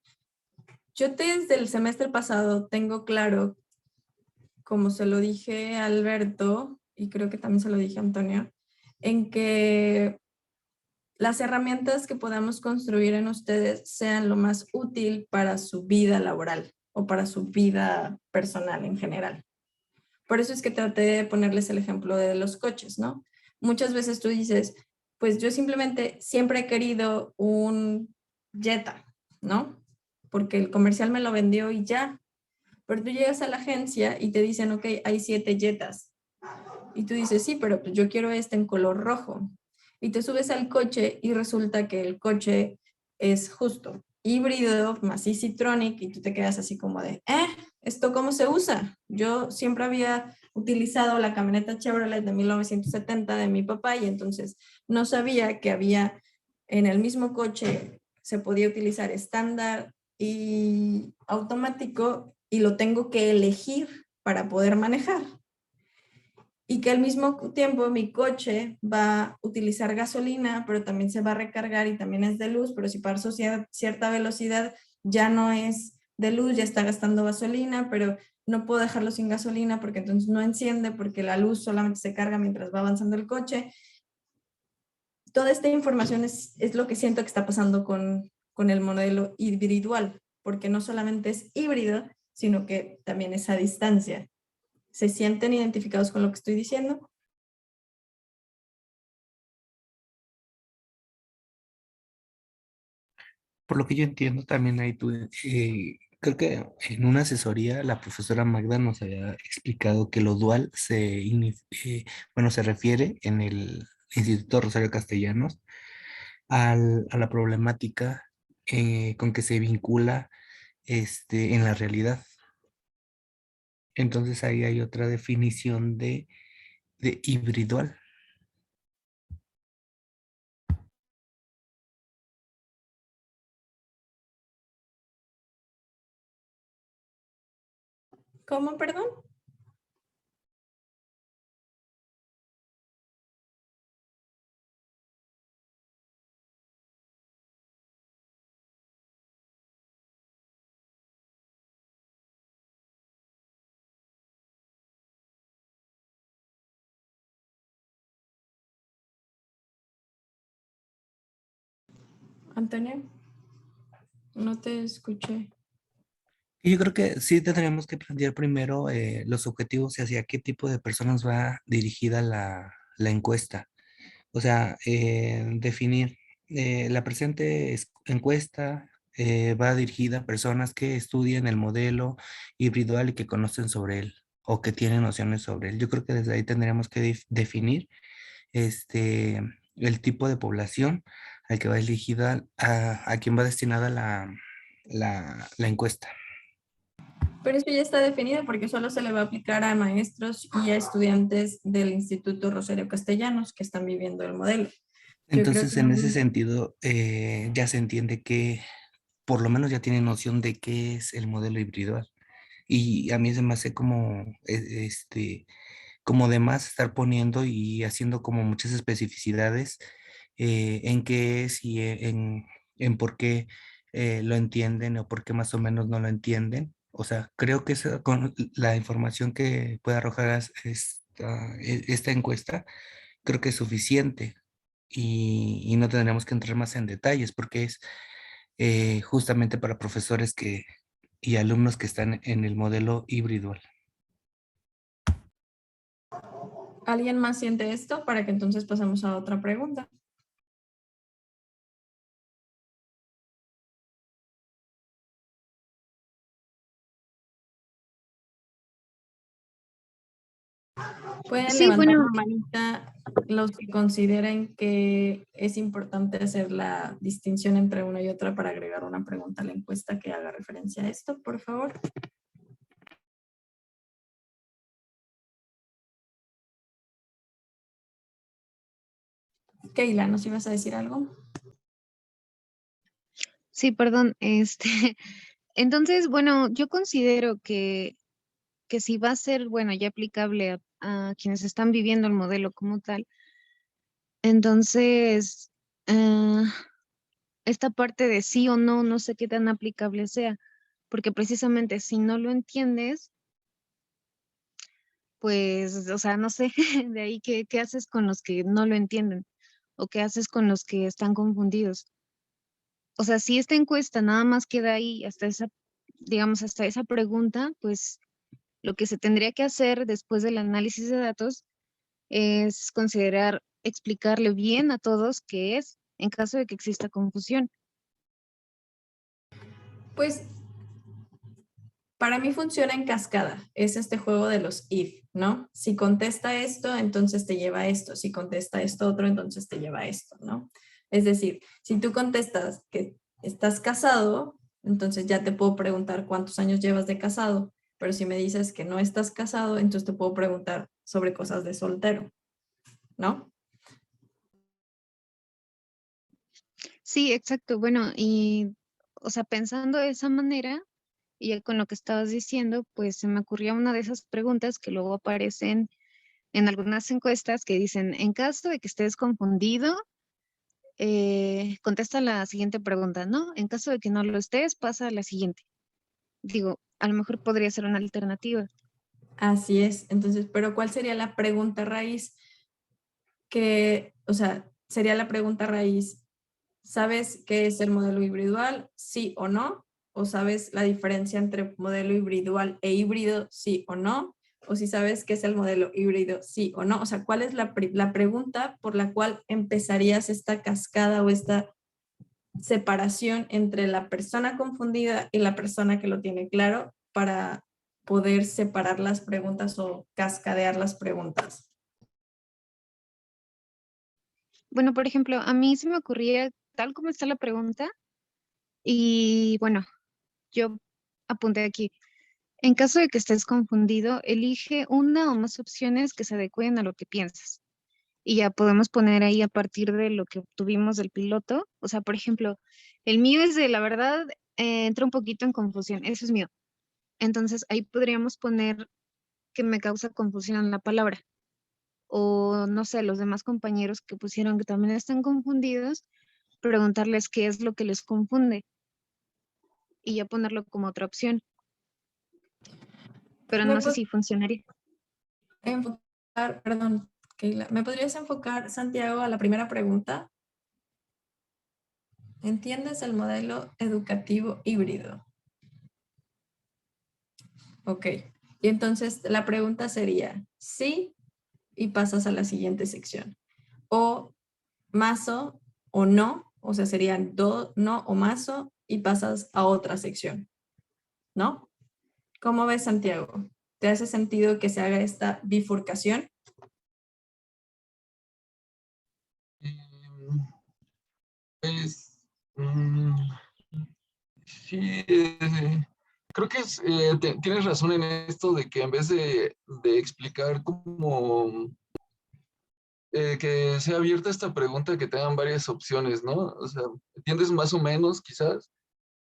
yo desde el semestre pasado tengo claro, como se lo dije a Alberto, y creo que también se lo dije a Antonio, en que las herramientas que podamos construir en ustedes sean lo más útil para su vida laboral o para su vida personal en general. Por eso es que traté de ponerles el ejemplo de los coches, ¿no? Muchas veces tú dices, pues yo simplemente siempre he querido un Jetta, ¿no? Porque el comercial me lo vendió y ya. Pero tú llegas a la agencia y te dicen, ok, hay 7 Jettas. Y tú dices, sí, pero pues yo quiero este en color rojo. Y te subes al coche y resulta que el coche es justo híbrido más Easytronic y tú te quedas así como de, ¿esto cómo se usa? Yo siempre había utilizado la camioneta Chevrolet de 1970 de mi papá y entonces no sabía que había en el mismo coche, se podía utilizar estándar y automático y lo tengo que elegir para poder manejar. Y que al mismo tiempo mi coche va a utilizar gasolina, pero también se va a recargar y también es de luz, pero si paso cierta velocidad ya no es de luz, ya está gastando gasolina, pero no puedo dejarlo sin gasolina porque entonces no enciende porque la luz solamente se carga mientras va avanzando el coche. Toda esta información es lo que siento que está pasando con el modelo individual, porque no solamente es híbrido, sino que también es a distancia. ¿Se sienten identificados con lo que estoy diciendo? Por lo que yo entiendo, también hay creo que en una asesoría la profesora Magda nos había explicado que lo dual bueno, se refiere en el Instituto Rosario Castellanos a la problemática con que se vincula en la realidad. Entonces ahí hay otra definición de hibridual. ¿Cómo, perdón? Antonio, no te escuché. Y yo creo que sí tendríamos que plantear primero los objetivos y hacia qué tipo de personas va dirigida la encuesta. O sea, definir la presente encuesta va dirigida a personas que estudian el modelo individual y que conocen sobre él o que tienen nociones sobre él. Yo creo que desde ahí tendríamos que definir este, el tipo de población al que va dirigida, a quien va destinada la encuesta. Pero eso ya está definido porque solo se le va a aplicar a maestros y a estudiantes del Instituto Rosario Castellanos que están viviendo el modelo. Yo creo Entonces, que en ese sentido, ya se entiende que por lo menos ya tiene noción de qué es el modelo híbrido. Y a mí se me hace como, como de más estar poniendo y haciendo como muchas especificidades en qué es y en por qué lo entienden o por qué más o menos no lo entienden. O sea, creo que con la información que puede arrojar esta encuesta, creo que es suficiente y no tendremos que entrar más en detalles porque es justamente para profesores y alumnos que están en el modelo híbrido. alguien más siente esto para que entonces pasemos a otra pregunta. Pueden Sí, levantar bueno, la manita los que consideren que es importante hacer la distinción entre una y otra para agregar una pregunta a la encuesta que haga referencia a esto, por favor. Keila, ¿nos ibas a decir algo? sí, perdón, entonces, bueno, yo considero que si va a ser, bueno, ya aplicable a quienes están viviendo el modelo como tal, entonces, ah, esta parte de sí o no, no sé qué tan aplicable sea, porque precisamente si no lo entiendes, pues, o sea, no sé, de ahí qué haces con los que no lo entienden o qué haces con los que están confundidos. O sea, si esta encuesta nada más queda ahí hasta esa, digamos, hasta esa pregunta, pues lo que se tendría que hacer después del análisis de datos es considerar explicarle bien a todos qué es en caso de que exista confusión. Pues para mí funciona en cascada. Es este juego de los if, ¿no? Si contesta esto, entonces te lleva a esto. Si contesta esto otro, entonces te lleva a esto, ¿no? Es decir, si tú contestas que estás casado, entonces ya te puedo preguntar cuántos años llevas de casado. Pero si me dices que no estás casado, entonces te puedo preguntar sobre cosas de soltero, ¿no? Sí, exacto. Bueno, y, o sea, pensando de esa manera, y ya con lo que estabas diciendo, pues se me ocurría una de esas preguntas que luego aparecen en algunas encuestas que dicen, en caso de que estés confundido, contesta la siguiente pregunta, ¿no? En caso de que no lo estés, pasa a la siguiente. Digo, a lo mejor podría ser una alternativa. Así es. Entonces, pero ¿cuál sería la pregunta raíz? Que, o sea, sería la pregunta raíz. ¿Sabes qué es el modelo híbrido? Sí o no. ¿O sabes la diferencia entre modelo híbrido e híbrido? Sí o no. O si sabes qué es el modelo híbrido, sí o no. O sea, ¿cuál es la pregunta por la cual empezarías esta cascada o esta separación entre la persona confundida y la persona que lo tiene claro para poder separar las preguntas o cascadear las preguntas? Bueno, por ejemplo, a mí se me ocurría tal como está la pregunta y bueno, yo apunté aquí. En caso de que estés confundido, elige una o más opciones que se adecuen a lo que piensas. Y ya podemos poner ahí a partir de lo que obtuvimos del piloto. O sea, por ejemplo, el mío es de, la verdad, entra un poquito en confusión. Eso es mío. Entonces ahí podríamos poner que me causa confusión la palabra. O no sé, los demás compañeros que pusieron que también están confundidos, preguntarles qué es lo que les confunde y ya ponerlo como otra opción. Pero ¿Me no sé puedes si funcionaría. enfocar, perdón, Keila, ¿me podrías enfocar, Santiago, a la primera pregunta? ¿Entiendes el modelo educativo híbrido? Ok. Y entonces la pregunta sería, sí, y pasas a la siguiente sección. O mazo o no, o sea, serían no o mazo y pasas a otra sección, ¿no? ¿Cómo ves, Santiago? ¿Te hace sentido que se haga esta bifurcación? Em, Pues, sí, Creo que tienes razón en esto de que en vez de explicar como que sea abierta esta pregunta, que tengan varias opciones, ¿no? O sea, entiendes más o menos quizás,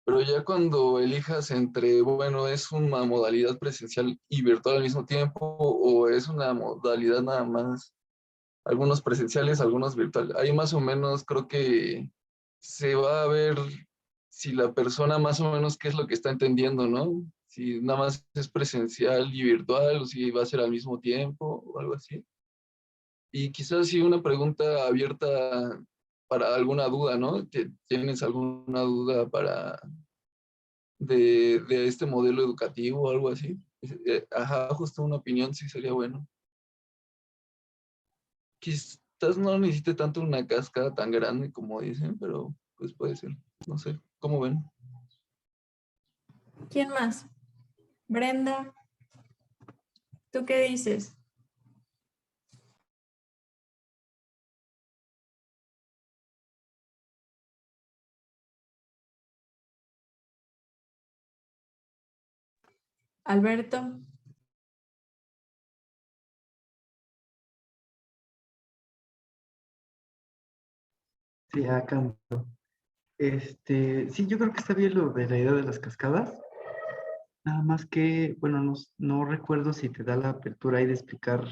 pero ya cuando elijas entre, bueno, es una modalidad presencial y virtual al mismo tiempo, o es una modalidad nada más, algunos presenciales, algunos virtual, ahí más o menos creo que se va a ver si la persona más o menos qué es lo que está entendiendo, ¿no? Si nada más es presencial y virtual, o si va a ser al mismo tiempo, o algo así. Y quizás sí una pregunta abierta para alguna duda, ¿no? ¿Tienes alguna duda de este modelo educativo o algo así? Ajá, justo una opinión sí sería bueno. Quizás no necesite tanto una cascada tan grande como dicen, pero pues puede ser. No sé, ¿cómo ven? ¿Quién más? Brenda, ¿tú qué dices? Alberto, Sí, acá. Sí, yo creo que está bien lo de la idea de las cascadas. Nada más que, bueno, no recuerdo si te da la apertura ahí de explicar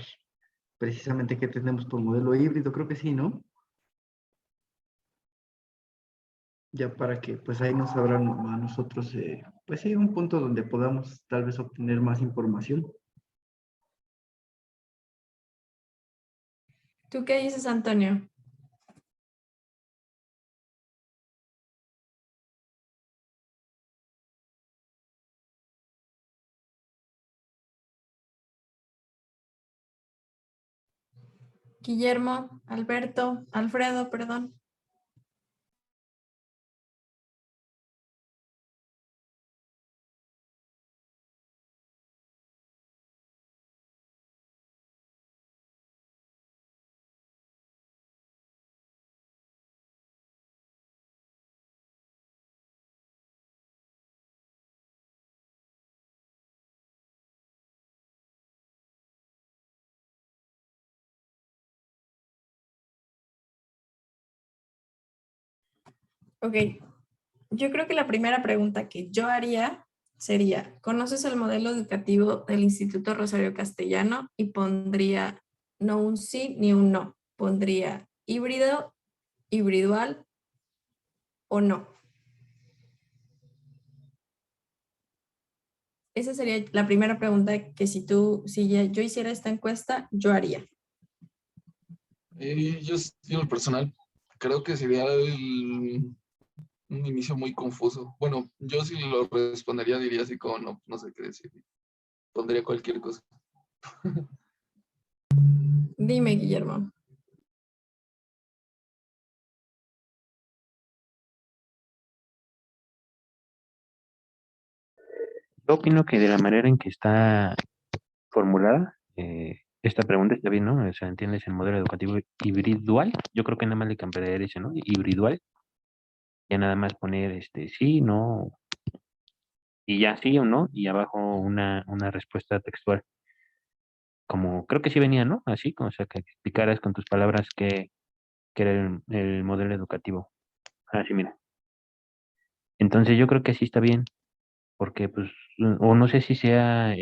precisamente qué tenemos por modelo híbrido. Creo que sí, ¿no? Ya para que, pues ahí nos sabrán a nosotros, pues sí, un punto donde podamos tal vez obtener más información. ¿tú qué dices, Antonio? Guillermo, Alberto, Alfredo, perdón. Ok, yo creo que la primera pregunta que yo haría sería, ¿conoces el modelo educativo del Instituto Rosario Castellano? Y pondría no un sí ni un no. Pondría híbrido, hibridual o no. Esa sería la primera pregunta que si yo hiciera esta encuesta, yo haría. Yo en lo personal creo que sería un inicio muy confuso. Bueno, yo si lo respondería diría así como no, no sé qué decir. Pondría cualquier cosa. Dime, Guillermo. Yo opino que de la manera en que está formulada, esta pregunta está bien, ¿no? O sea, ¿entiendes el modelo educativo hibridual? Yo creo que nada más le cambiaría ese, ¿no? Hibridual. Ya nada más poner sí, no, y ya sí o no, y abajo una respuesta textual. Como creo que sí venía, ¿no? Así, o sea, que explicaras con tus palabras qué era el modelo educativo. Así, mira. Entonces yo creo que así está bien, porque pues, o no sé si sea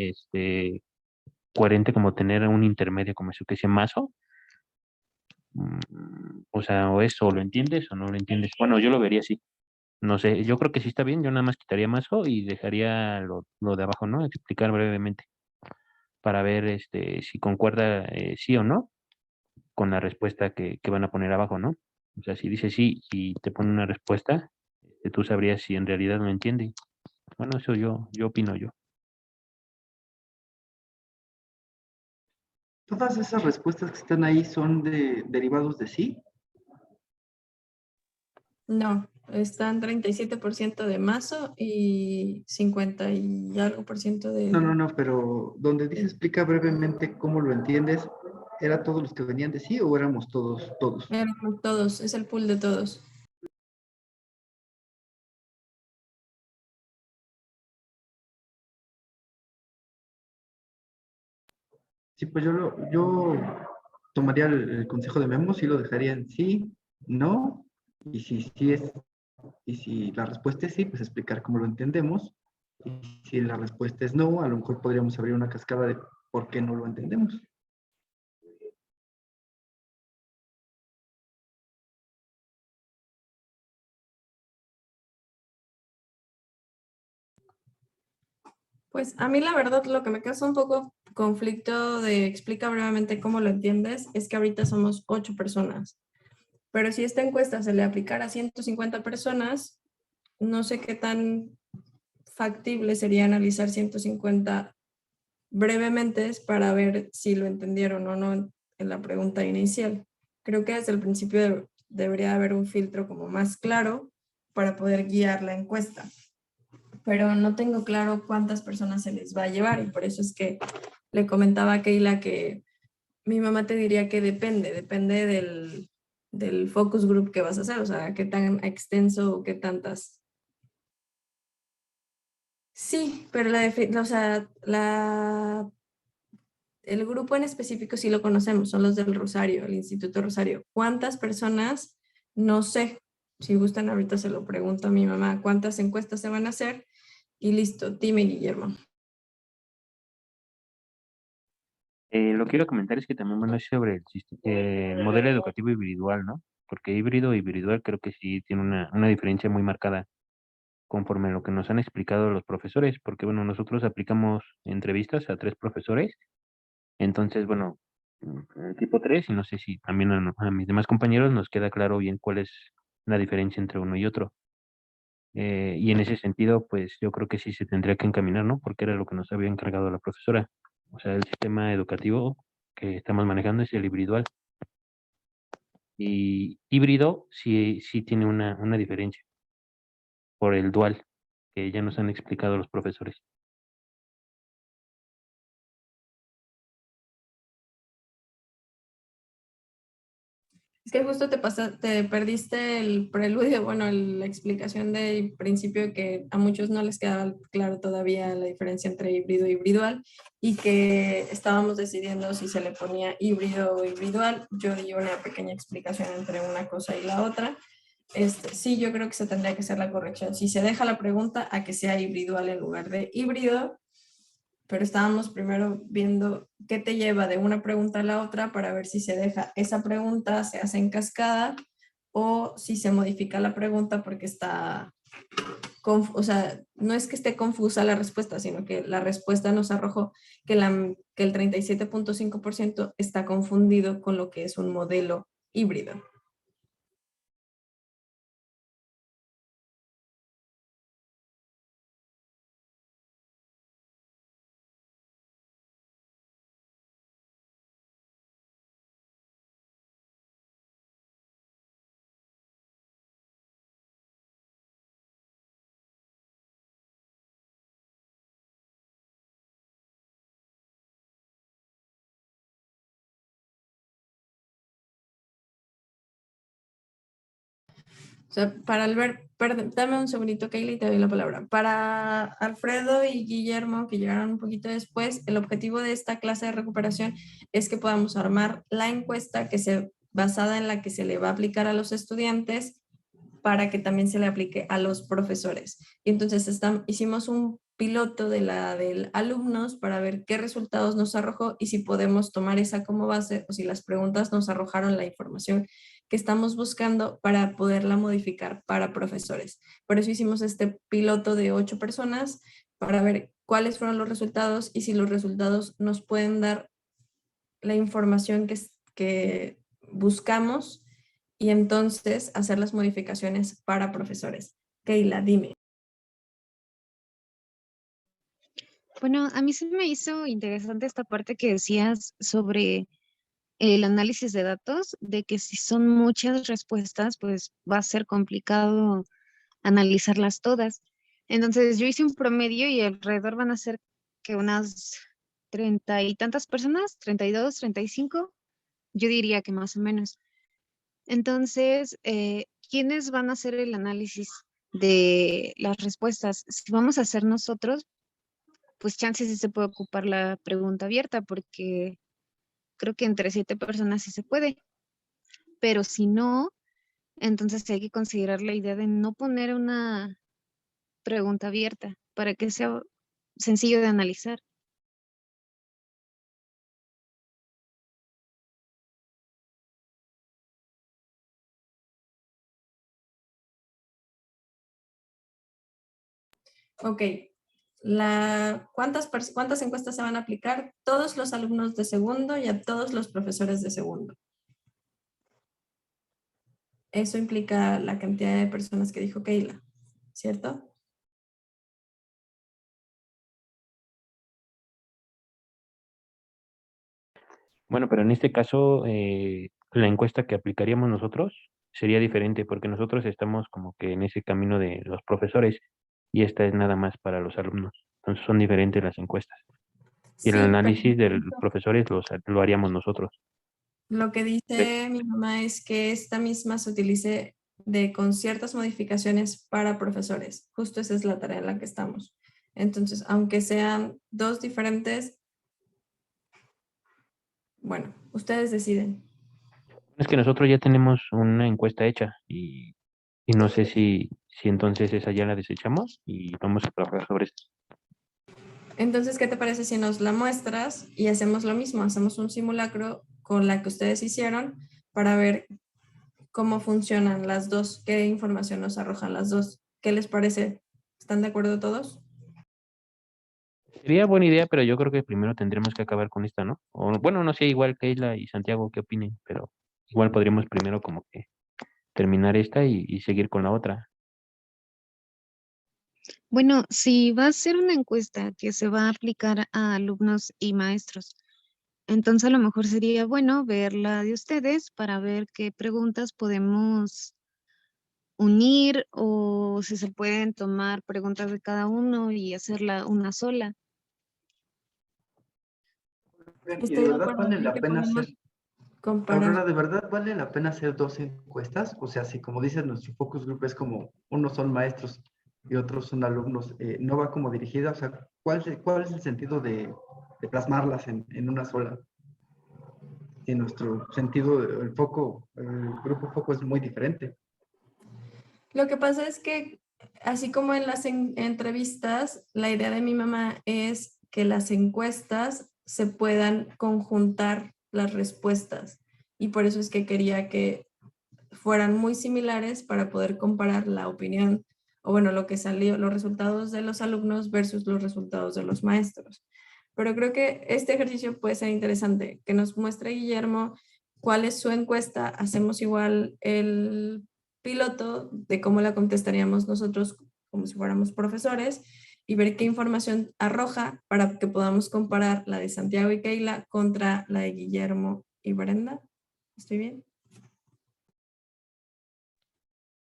coherente como tener un intermedio como eso que dice mazo. O sea, o eso, o lo entiendes o no lo entiendes. Bueno, yo lo vería así. No sé, yo creo que sí está bien, yo nada más quitaría mazo y dejaría lo de abajo, ¿no? Explicar brevemente para ver si concuerda sí o no con la respuesta que van a poner abajo, ¿no? O sea, si dice sí y te pone una respuesta, tú sabrías si en realidad lo entiende. Bueno, eso yo opino yo. Todas esas respuestas que están ahí son derivados de sí. No, están 37% de mazo y 50 y algo por ciento No, de... no, no, pero donde dice explica brevemente cómo lo entiendes, ¿era todos los que venían de sí o éramos todos, todos? Todos, es el pool de todos. Sí, pues yo tomaría el consejo de Memo, sí lo dejaría en sí, no, y y si la respuesta es sí, pues explicar cómo lo entendemos. Y si la respuesta es no, a lo mejor podríamos abrir una cascada de por qué no lo entendemos. Pues a mí la verdad lo que me causa un poco conflicto de explica brevemente cómo lo entiendes es que ahorita somos 8 personas, pero si esta encuesta se le aplicara a 150 personas, no sé qué tan factible sería analizar 150 brevemente para ver si lo entendieron o no en la pregunta inicial. Creo que desde el principio debería haber un filtro como más claro para poder guiar la encuesta, pero no tengo claro cuántas personas se les va a llevar y por eso es que le comentaba a Keila que mi mamá te diría que depende del focus group que vas a hacer, o sea, qué tan extenso o qué tantas. Sí, pero o sea, el grupo en específico sí lo conocemos, son los del Rosario, el Instituto Rosario. ¿Cuántas personas? No sé. Si gustan, ahorita se lo pregunto a mi mamá, ¿cuántas encuestas se van a hacer? Y listo, dime, Guillermo. Lo que quiero comentar es que también, bueno, es sobre el modelo educativo individual, ¿no? Porque híbrido y individual creo que sí tiene una diferencia muy marcada conforme a lo que nos han explicado los profesores, porque, bueno, nosotros aplicamos entrevistas a 3 profesores, entonces, bueno, tipo 3, y no sé si también a mis demás compañeros nos queda claro bien cuál es la diferencia entre uno y otro. Y en ese sentido, pues yo creo que sí se tendría que encaminar, ¿no? Porque era lo que nos había encargado la profesora. O sea, el sistema educativo que estamos manejando es el individual. Y híbrido sí tiene una diferencia por el dual, que ya nos han explicado los profesores. Es que justo te perdiste el preludio, bueno, la explicación del principio que a muchos no les quedaba claro todavía la diferencia entre híbrido y individual y que estábamos decidiendo si se le ponía híbrido o individual. Yo di una pequeña explicación entre una cosa y la otra. Sí, yo creo que se tendría que hacer la corrección. Si se deja la pregunta a que sea individual en lugar de híbrido, pero estábamos primero viendo qué te lleva de una pregunta a la otra para ver si se deja esa pregunta, se hace en cascada o si se modifica la pregunta porque está, o sea, no es que esté confusa la respuesta, sino que la respuesta nos arrojó que el 37.5% está confundido con lo que es un modelo híbrido. O sea, para Albert, dame un segundito, Kaylee, y te doy la palabra. Para Alfredo y Guillermo, que llegaron un poquito después, el objetivo de esta clase de recuperación es que podamos armar la encuesta basada en la que se le va a aplicar a los estudiantes para que también se le aplique a los profesores. Y entonces hicimos un piloto del alumnos para ver qué resultados nos arrojó y si podemos tomar esa como base o si las preguntas nos arrojaron la información que estamos buscando para poderla modificar para profesores. Por eso hicimos este piloto de 8 personas para ver cuáles fueron los resultados y si los resultados nos pueden dar la información que buscamos y entonces hacer las modificaciones para profesores. Keila, dime. Bueno, a mí se me hizo interesante esta parte que decías sobre el análisis de datos, de que si son muchas respuestas, pues va a ser complicado analizarlas todas. Entonces yo hice un promedio y alrededor van a ser que unas 30 y tantas personas, 32, 35, yo diría que más o menos. Entonces, ¿quiénes van a hacer el análisis de las respuestas? Si vamos a hacer nosotros, pues chances sí se puede ocupar la pregunta abierta porque creo que entre 7 personas sí se puede, pero si no, entonces hay que considerar la idea de no poner una pregunta abierta para que sea sencillo de analizar. Ok. ¿Cuántas encuestas se van a aplicar? Todos los alumnos de segundo y a todos los profesores de segundo. Eso implica la cantidad de personas que dijo Keila, ¿cierto? Bueno, pero en este caso, la encuesta que aplicaríamos nosotros sería diferente porque nosotros estamos como que en ese camino de los profesores y esta es nada más para los alumnos. Entonces son diferentes las encuestas. Y el Sí, pero análisis de los profesores lo haríamos nosotros. lo que dice mi mamá es que esta misma se utilice con ciertas modificaciones para profesores. Justo esa es la tarea en la que estamos. Entonces, aunque sean dos diferentes, bueno, ustedes deciden. Es que nosotros ya tenemos una encuesta hecha y no sé si entonces esa ya la desechamos y vamos a trabajar sobre esto. Entonces, ¿qué te parece si nos la muestras y hacemos lo mismo? Hacemos un simulacro con la que ustedes hicieron para ver cómo funcionan las dos, qué información nos arrojan las dos. ¿Qué les parece? ¿Están de acuerdo todos? Sería buena idea, pero yo creo que primero tendremos que acabar con esta, ¿no? O, bueno, no sé, igual Keila y Santiago, ¿qué opinen? Pero igual podríamos primero como que terminar esta y seguir con la otra. Bueno, si va a ser una encuesta que se va a aplicar a alumnos y maestros, entonces a lo mejor sería bueno ver la de ustedes para ver qué preguntas podemos unir o si se pueden tomar preguntas de cada uno y hacerla una sola. Y Estoy de de verdad acuerdo, vale creo la que pena hacer, podemos comparar. Aurora, ¿de verdad vale la pena hacer dos encuestas? O sea, si como dices, nuestro focus group es como unos son maestros y otros son alumnos, no va como dirigida, o sea, ¿cuál es el sentido de plasmarlas en una sola? Y nuestro sentido, el foco, el grupo foco es muy diferente. Lo que pasa es que, así como en las entrevistas, la idea de mi mamá es que las encuestas se puedan conjuntar las respuestas. Y por eso es que quería que fueran muy similares para poder comparar la opinión o bueno, lo que salió, los resultados de los alumnos versus los resultados de los maestros. Pero creo que este ejercicio puede ser interesante, que nos muestre Guillermo cuál es su encuesta, hacemos igual el piloto de cómo la contestaríamos nosotros como si fuéramos profesores y ver qué información arroja para que podamos comparar la de Santiago y Keila contra la de Guillermo y Brenda. ¿Estoy bien?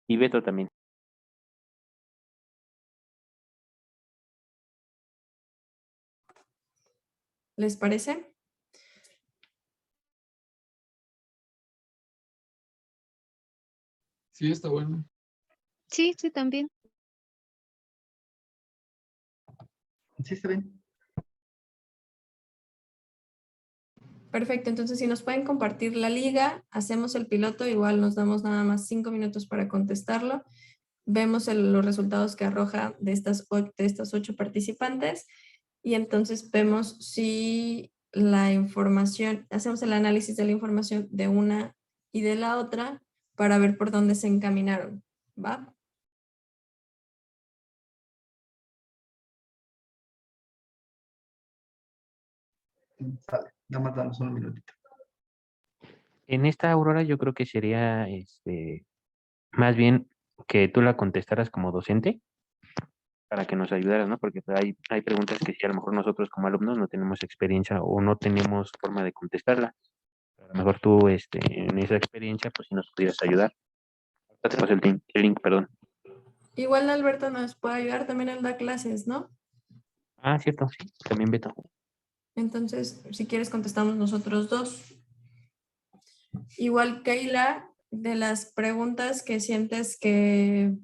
Y Beto también. ¿Les parece? Sí, está bueno. Sí, sí, también. ¿Sí está bien? Perfecto, entonces si nos pueden compartir la liga, hacemos el piloto, igual nos damos nada más 5 minutos para contestarlo, vemos los resultados que arroja de estas 8 participantes y entonces vemos si la información, hacemos el análisis de la información de una y de la otra para ver por dónde se encaminaron, ¿va? Sale, nada más damos un minutito. En esta Aurora yo creo que sería más bien que tú la contestaras como docente para que nos ayudaras, ¿no? Porque pues, hay preguntas que sí, a lo mejor nosotros como alumnos no tenemos experiencia o no tenemos forma de contestarla. A lo mejor tú, en esa experiencia, pues si nos pudieras ayudar. Ahorita te paso el link, perdón. Igual Alberto nos puede ayudar, también él da clases, ¿no? Ah, cierto, sí, también Beto. Entonces, si quieres contestamos nosotros dos. Igual, Keila, de las preguntas que sientes que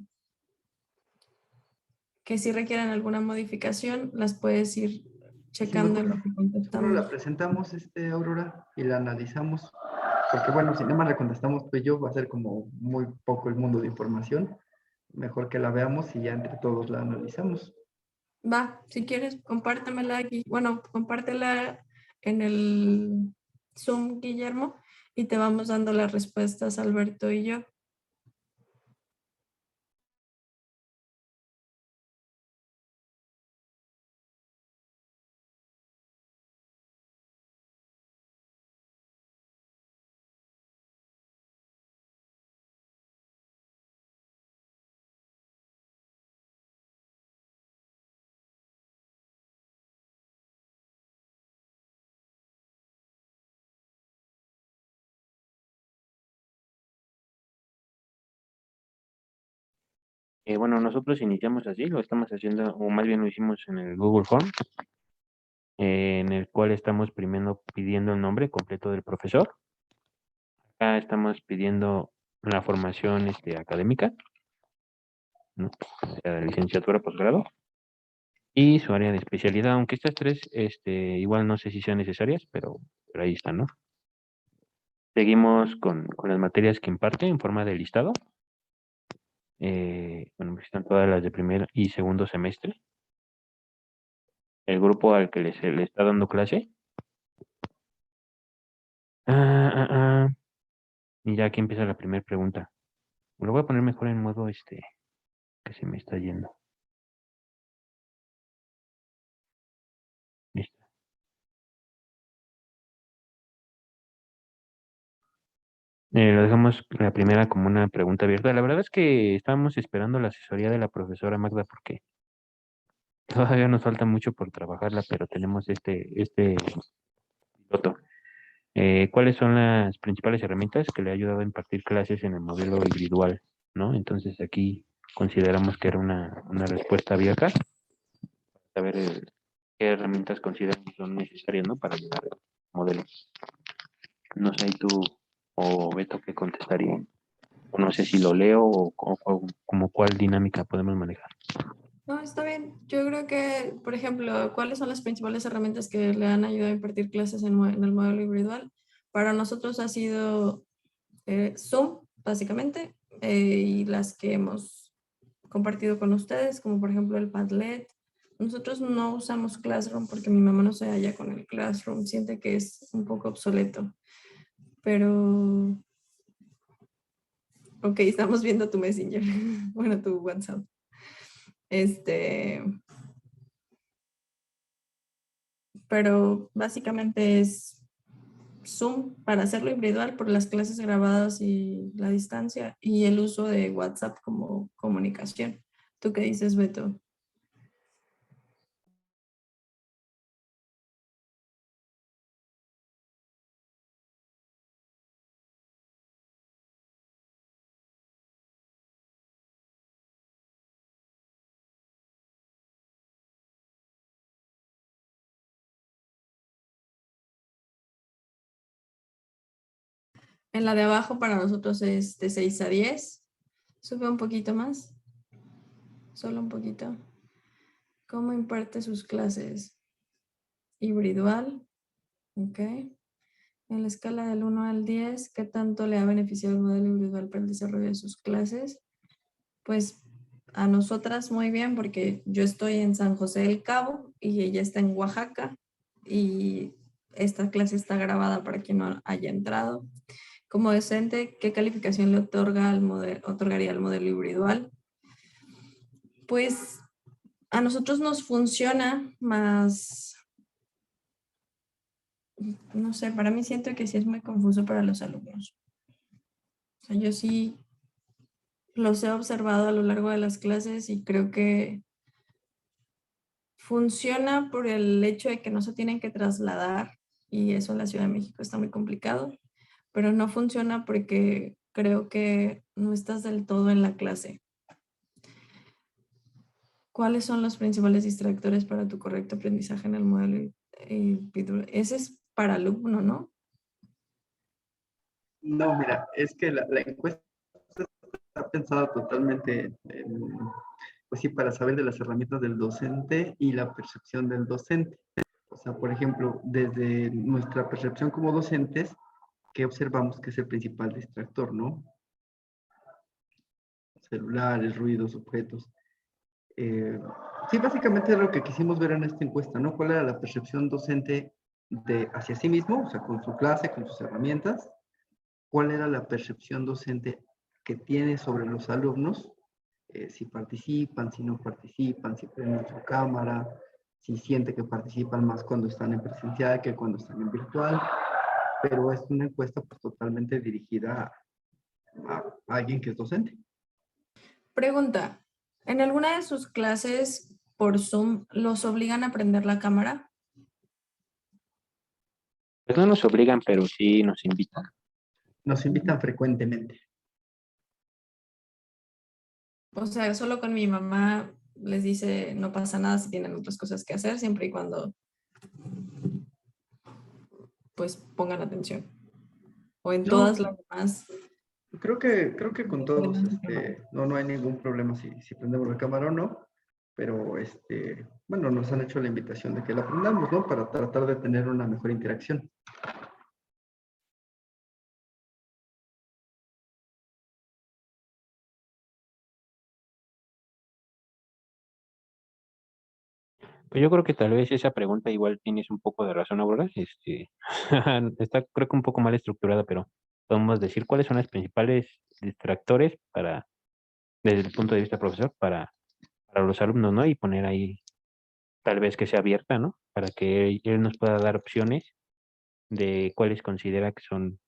sí requieran alguna modificación, las puedes ir checando lo que Solo contestamos. la presentamos, Aurora, y la analizamos. Porque bueno, si nada más la contestamos tú y yo, va a ser como muy poco el mundo de información. Mejor que la veamos y ya entre todos la analizamos. Va, si quieres, compártemela aquí. Bueno, compártela en el Zoom, Guillermo, y te vamos dando las respuestas, Alberto y yo. Bueno, nosotros iniciamos así, lo estamos haciendo, o más bien lo hicimos en el Google Form, en el cual estamos primero pidiendo el nombre completo del profesor. Acá estamos pidiendo la formación académica, ¿no? O sea, licenciatura, posgrado, y su área de especialidad, aunque estas tres, igual no sé si sean necesarias, pero ahí están, ¿no? Seguimos con las materias que imparte en forma de listado. Bueno, pues están todas las de primer y segundo semestre. El grupo al que se le está dando clase. Y ya aquí empieza la primera pregunta. Lo voy a poner mejor en modo que se me está yendo. Listo. Lo dejamos la primera como una pregunta abierta. La verdad es que estábamos esperando la asesoría de la profesora Magda porque todavía nos falta mucho por trabajarla, pero tenemos este piloto. ¿Cuáles son las principales herramientas que le ha ayudado a impartir clases en el modelo individual? ¿No? Entonces aquí consideramos que era una respuesta abierta. Saber qué herramientas consideran que son necesarias, ¿no? Para llegar al modelo. No sé, tú o Beto qué contestaría. O no sé si lo leo o como cuál dinámica podemos manejar. No, está bien. Yo creo que, por ejemplo, ¿cuáles son las principales herramientas que le han ayudado a impartir clases en el modelo individual? Para nosotros ha sido Zoom, básicamente, y las que hemos compartido con ustedes, como por ejemplo el Padlet. Nosotros no usamos Classroom porque mi mamá no se halla con el Classroom, siente que es un poco obsoleto. Pero, ok, estamos viendo tu Messenger, bueno, tu WhatsApp. Pero básicamente es Zoom para hacerlo individual por las clases grabadas y la distancia y el uso de WhatsApp como comunicación. ¿Tú qué dices, Beto? En la de abajo para nosotros es de 6 a 10. Sube un poquito más. Solo un poquito. ¿Cómo imparte sus clases? Individual. Ok. En la escala del 1 al 10, ¿qué tanto le ha beneficiado el modelo individual para el desarrollo de sus clases? Pues a nosotras muy bien, porque yo estoy en San José del Cabo y ella está en Oaxaca y esta clase está grabada para quien no haya entrado. Como docente, ¿qué calificación le otorgaría al modelo individual? Pues a nosotros nos funciona más, no sé, para mí siento que sí es muy confuso para los alumnos. O sea, yo sí los he observado a lo largo de las clases y creo que funciona por el hecho de que no se tienen que trasladar y eso en la Ciudad de México está muy complicado, pero no funciona porque creo que no estás del todo en la clase. ¿Cuáles son los principales distractores para tu correcto aprendizaje en el modelo individual? Ese es para alumno, ¿no? No, mira, es que la encuesta está pensada totalmente, pues sí, para saber de las herramientas del docente y la percepción del docente. O sea, por ejemplo, desde nuestra percepción como docentes, ¿qué observamos que es el principal distractor, no? Celulares, ruidos, objetos. Sí, básicamente es lo que quisimos ver en esta encuesta, ¿no? ¿Cuál era la percepción docente hacia sí mismo, o sea, con su clase, con sus herramientas? ¿Cuál era la percepción docente que tiene sobre los alumnos? Si participan, si no participan, si prenden su cámara, si siente que participan más cuando están en presencial que cuando están en virtual. Pero es una encuesta pues, totalmente dirigida a alguien que es docente. Pregunta, ¿en alguna de sus clases por Zoom los obligan a prender la cámara? Pues no nos obligan, pero sí nos invitan. Nos invitan frecuentemente. O sea, solo con mi mamá les dice no pasa nada si tienen otras cosas que hacer, siempre y cuando pues pongan atención. O en No, todas las demás. creo que con todos no hay ningún problema si prendemos la cámara o no, pero bueno, nos han hecho la invitación de que la prendamos, ¿no? Para tratar de tener una mejor interacción. Pues yo creo que tal vez esa pregunta igual tienes un poco de razón, Aurora. Está creo que un poco mal estructurada, pero podemos decir cuáles son los principales distractores desde el punto de vista profesor, para los alumnos, ¿no? Y poner ahí, tal vez que sea abierta, ¿no? Para que él nos pueda dar opciones de cuáles considera que son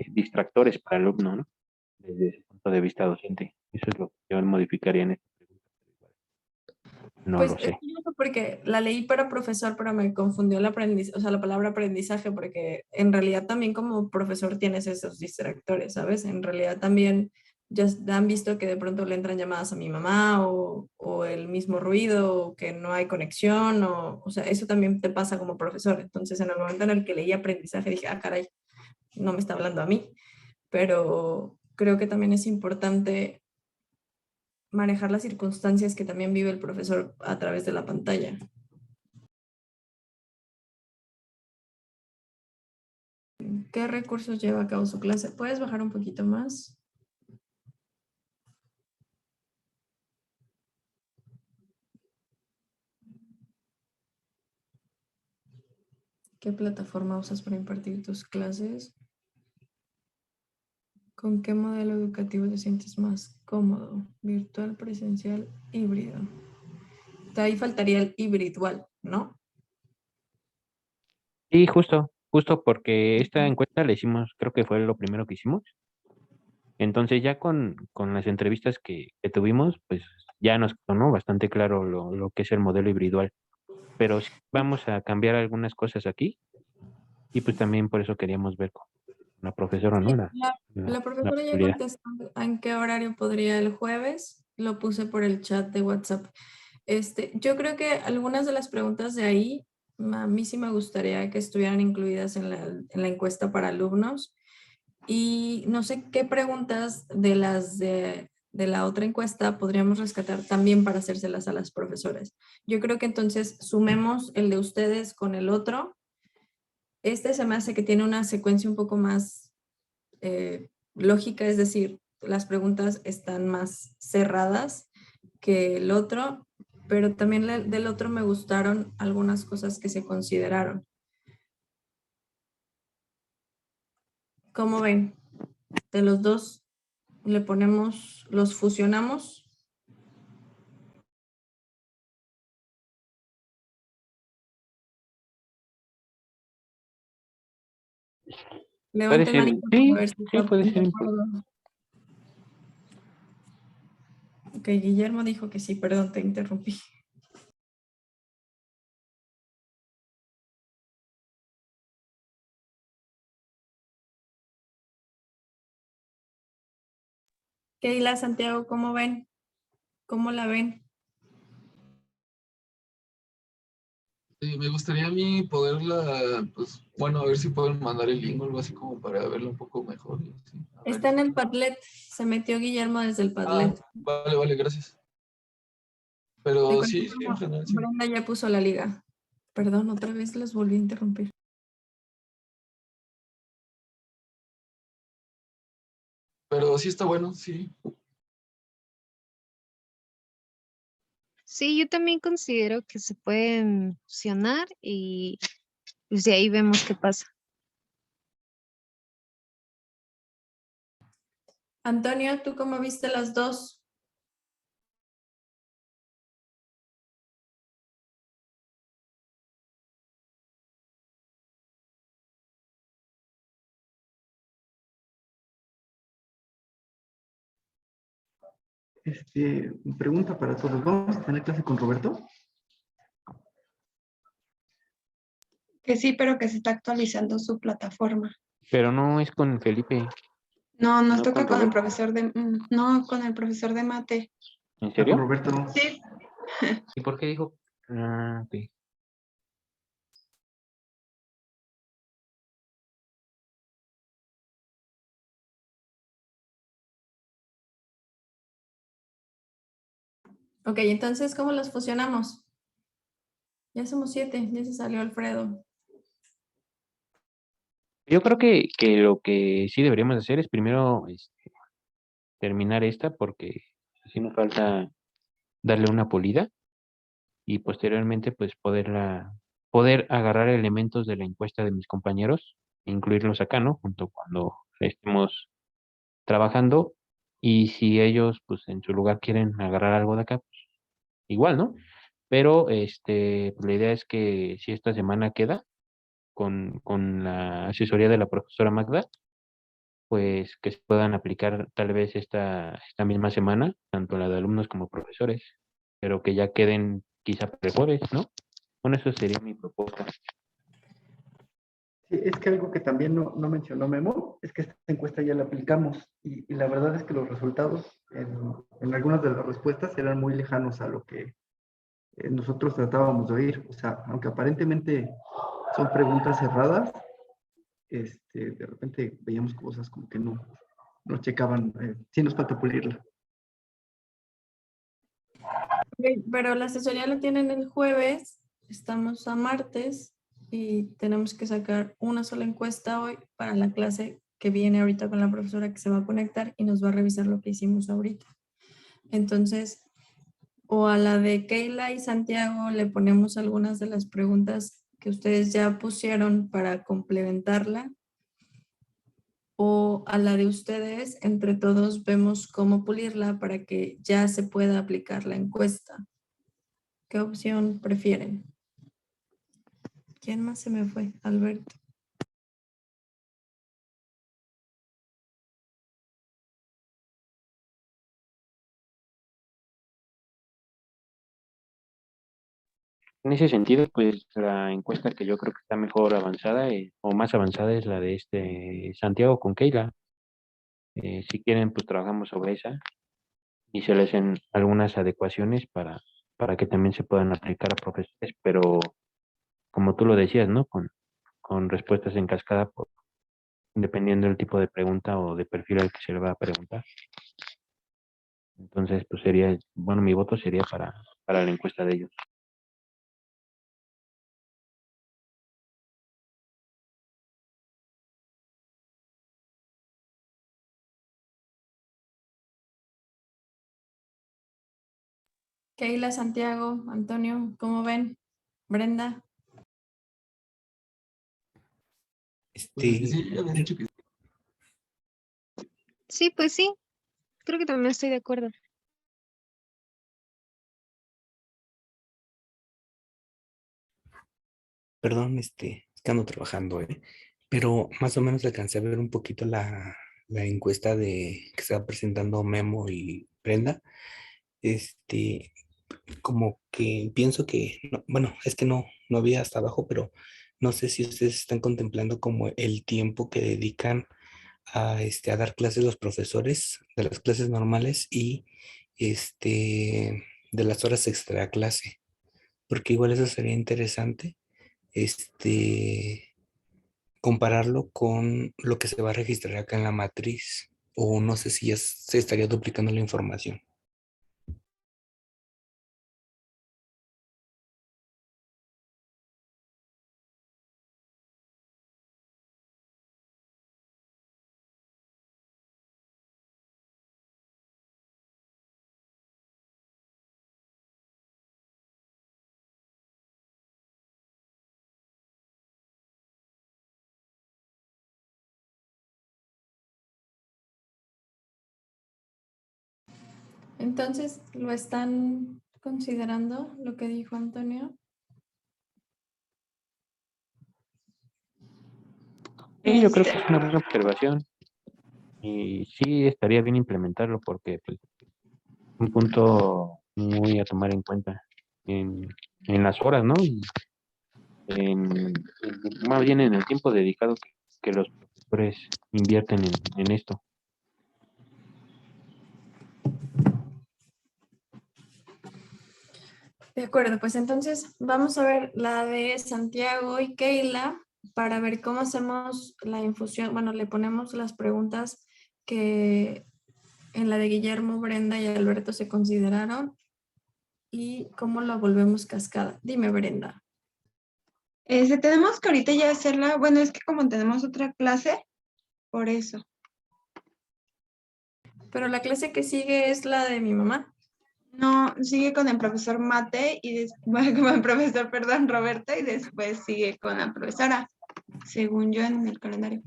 distractores para el alumno, ¿no? Desde ese punto de vista docente. Eso es lo que yo modificaría en esta pregunta. No Pues lo es sé. curioso porque la leí para profesor, pero me confundió la palabra aprendizaje, porque en realidad también como profesor tienes esos distractores, ¿sabes? En realidad también ya han visto que de pronto le entran llamadas a mi mamá o el mismo ruido, o que no hay conexión, o sea, eso también te pasa como profesor. Entonces, en el momento en el que leí aprendizaje dije, ah, caray, no me está hablando a mí, pero creo que también es importante manejar las circunstancias que también vive el profesor a través de la pantalla. ¿Qué recursos lleva a cabo su clase? ¿Puedes bajar un poquito más? ¿Qué plataforma usas para impartir tus clases? ¿Con qué modelo educativo te sientes más cómodo? ¿Virtual, presencial, híbrido? Ahí faltaría el híbrido, ¿no? Sí, justo porque esta encuesta la hicimos, creo que fue lo primero que hicimos. Entonces ya con las entrevistas que tuvimos, pues ya nos quedó, ¿no? Bastante claro lo que es el modelo híbrido. Pero sí vamos a cambiar algunas cosas aquí y pues también por eso queríamos ver con la profesora, ¿no? La La profesora ya posibilidad. contestó en qué horario podría el jueves. Lo puse por el chat de WhatsApp. Yo creo que algunas de las preguntas de ahí, a mí sí me gustaría que estuvieran incluidas en la encuesta para alumnos. Y no sé qué preguntas de las de la otra encuesta podríamos rescatar también para hacérselas a las profesoras. Yo creo que entonces sumemos el de ustedes con el otro. Se me hace que tiene una secuencia un poco más lógica, es decir, las preguntas están más cerradas que el otro, pero también del otro me gustaron algunas cosas que se consideraron. ¿Cómo ven? De los dos le ponemos, los fusionamos. Puede Levanten ser, manito sí, para ver si sí, puede están de ser. acuerdo. Ok, Guillermo dijo que sí, perdón, te interrumpí. Keila, Santiago, ¿cómo ven? ¿Cómo la ven? Me gustaría a mí poderla, pues, bueno, a ver si pueden mandar el link o algo así como para verla un poco mejor. Y así, a ver. Está en el Padlet. Se metió Guillermo desde el Padlet. Vale, gracias. De Pero cualquier sí, en forma, general, sí. Brenda ya puso la liga. Perdón, otra vez los volví a interrumpir. Pero sí está bueno, sí. Sí, yo también considero que se pueden fusionar y pues de ahí vemos qué pasa. Antonio, ¿tú cómo viste las dos? Pregunta para todos. ¿Vamos a tener clase con Roberto? Que sí, pero que se está actualizando su plataforma. Pero no es con Felipe, No, nos no toca con con el Roberto. profesor de, no, con el profesor de mate. ¿En Con serio? Roberto. Sí, ¿Y por qué dijo? Ah, ok. Ok, entonces, ¿cómo los fusionamos? Ya somos 7, ya se salió Alfredo. Yo creo que lo que sí deberíamos hacer es primero terminar esta porque sí nos falta darle una pulida y posteriormente pues poder agarrar elementos de la encuesta de mis compañeros e incluirlos acá, ¿no? Junto cuando estemos trabajando y si ellos pues en su lugar quieren agarrar algo de acá, pues igual, ¿no? Pero pues, la idea es que si esta semana queda con la asesoría de la profesora Magda, pues que se puedan aplicar tal vez esta misma semana, tanto la de alumnos como profesores, pero que ya queden quizá para el jueves, ¿no? Bueno, eso sería mi propuesta. Sí, es que algo que también no mencionó Memo es que esta encuesta ya la aplicamos y la verdad es que los resultados en algunas de las respuestas eran muy lejanos a lo que nosotros tratábamos de oír. O sea, aunque aparentemente son preguntas cerradas, de repente veíamos cosas como que no checaban. Sí nos falta pulirla. Ok, pero la asesoría la tienen el jueves, estamos a martes y tenemos que sacar una sola encuesta hoy para la clase que viene ahorita con la profesora que se va a conectar y nos va a revisar lo que hicimos ahorita. Entonces, o a la de Keila y Santiago le ponemos algunas de las preguntas que ustedes ya pusieron para complementarla, o a la de ustedes, entre todos vemos cómo pulirla para que ya se pueda aplicar la encuesta. ¿Qué opción prefieren? ¿Quién más se me fue? Alberto. En ese sentido, pues la encuesta que yo creo que está mejor avanzada o más avanzada es la de Santiago con Keila. Si quieren, pues trabajamos sobre esa y se le hacen algunas adecuaciones para que también se puedan aplicar a profesores, pero como tú lo decías, ¿no? Con respuestas en cascada, dependiendo del tipo de pregunta o de perfil al que se le va a preguntar. Entonces, pues sería, bueno, mi voto sería para la encuesta de ellos. Keila, Santiago, Antonio, ¿cómo ven? Brenda. Pues es que Este, sí, ya habían dicho que Sí, pues sí, creo que también estoy de acuerdo. perdón, es que ando trabajando, ¿eh? Pero más o menos alcancé a ver un poquito la encuesta que estaba presentando Memo y Brenda. Este, como que pienso que, bueno, es que no había hasta abajo, pero no sé si ustedes están contemplando como el tiempo que dedican a dar clases los profesores de las clases normales y de las horas extra clase, porque igual eso sería interesante, compararlo con lo que se va a registrar acá en la matriz, o no sé si ya se estaría duplicando la información. Entonces, ¿lo están considerando lo que dijo Antonio? Sí, yo creo que es una buena observación. Y sí estaría bien implementarlo porque pues, un punto muy a tomar en cuenta en las horas, ¿no? Y más bien en el tiempo dedicado que los profesores invierten en esto. De acuerdo, pues entonces vamos a ver la de Santiago y Keila para ver cómo hacemos la infusión. Bueno, le ponemos las preguntas que en la de Guillermo, Brenda y Alberto se consideraron y cómo lo volvemos cascada. Dime, Brenda. Tenemos que ahorita ya hacerla, bueno, es que como tenemos otra clase, por eso. Pero la clase que sigue es la de mi mamá. No, sigue con el profesor Mate y después, con el profesor, perdón, Roberta, y después sigue con la profesora, según yo en el calendario.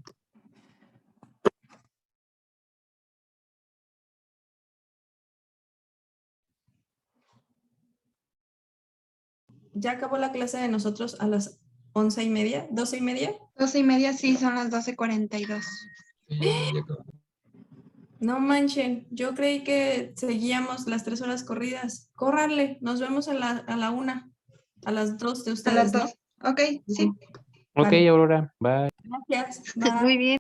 Ya acabó la clase de nosotros a las 11:30, 12:30. 12:30, sí, son las 12:42. Sí, ya acabó. No manchen, yo creí que seguíamos las 3 horas corridas. Córranle, nos vemos a la 1, a las 2 de A las ustedes, ¿no? 2. Ok, sí. Ok, Vale. Aurora, bye. Gracias. Muy Bye. bien.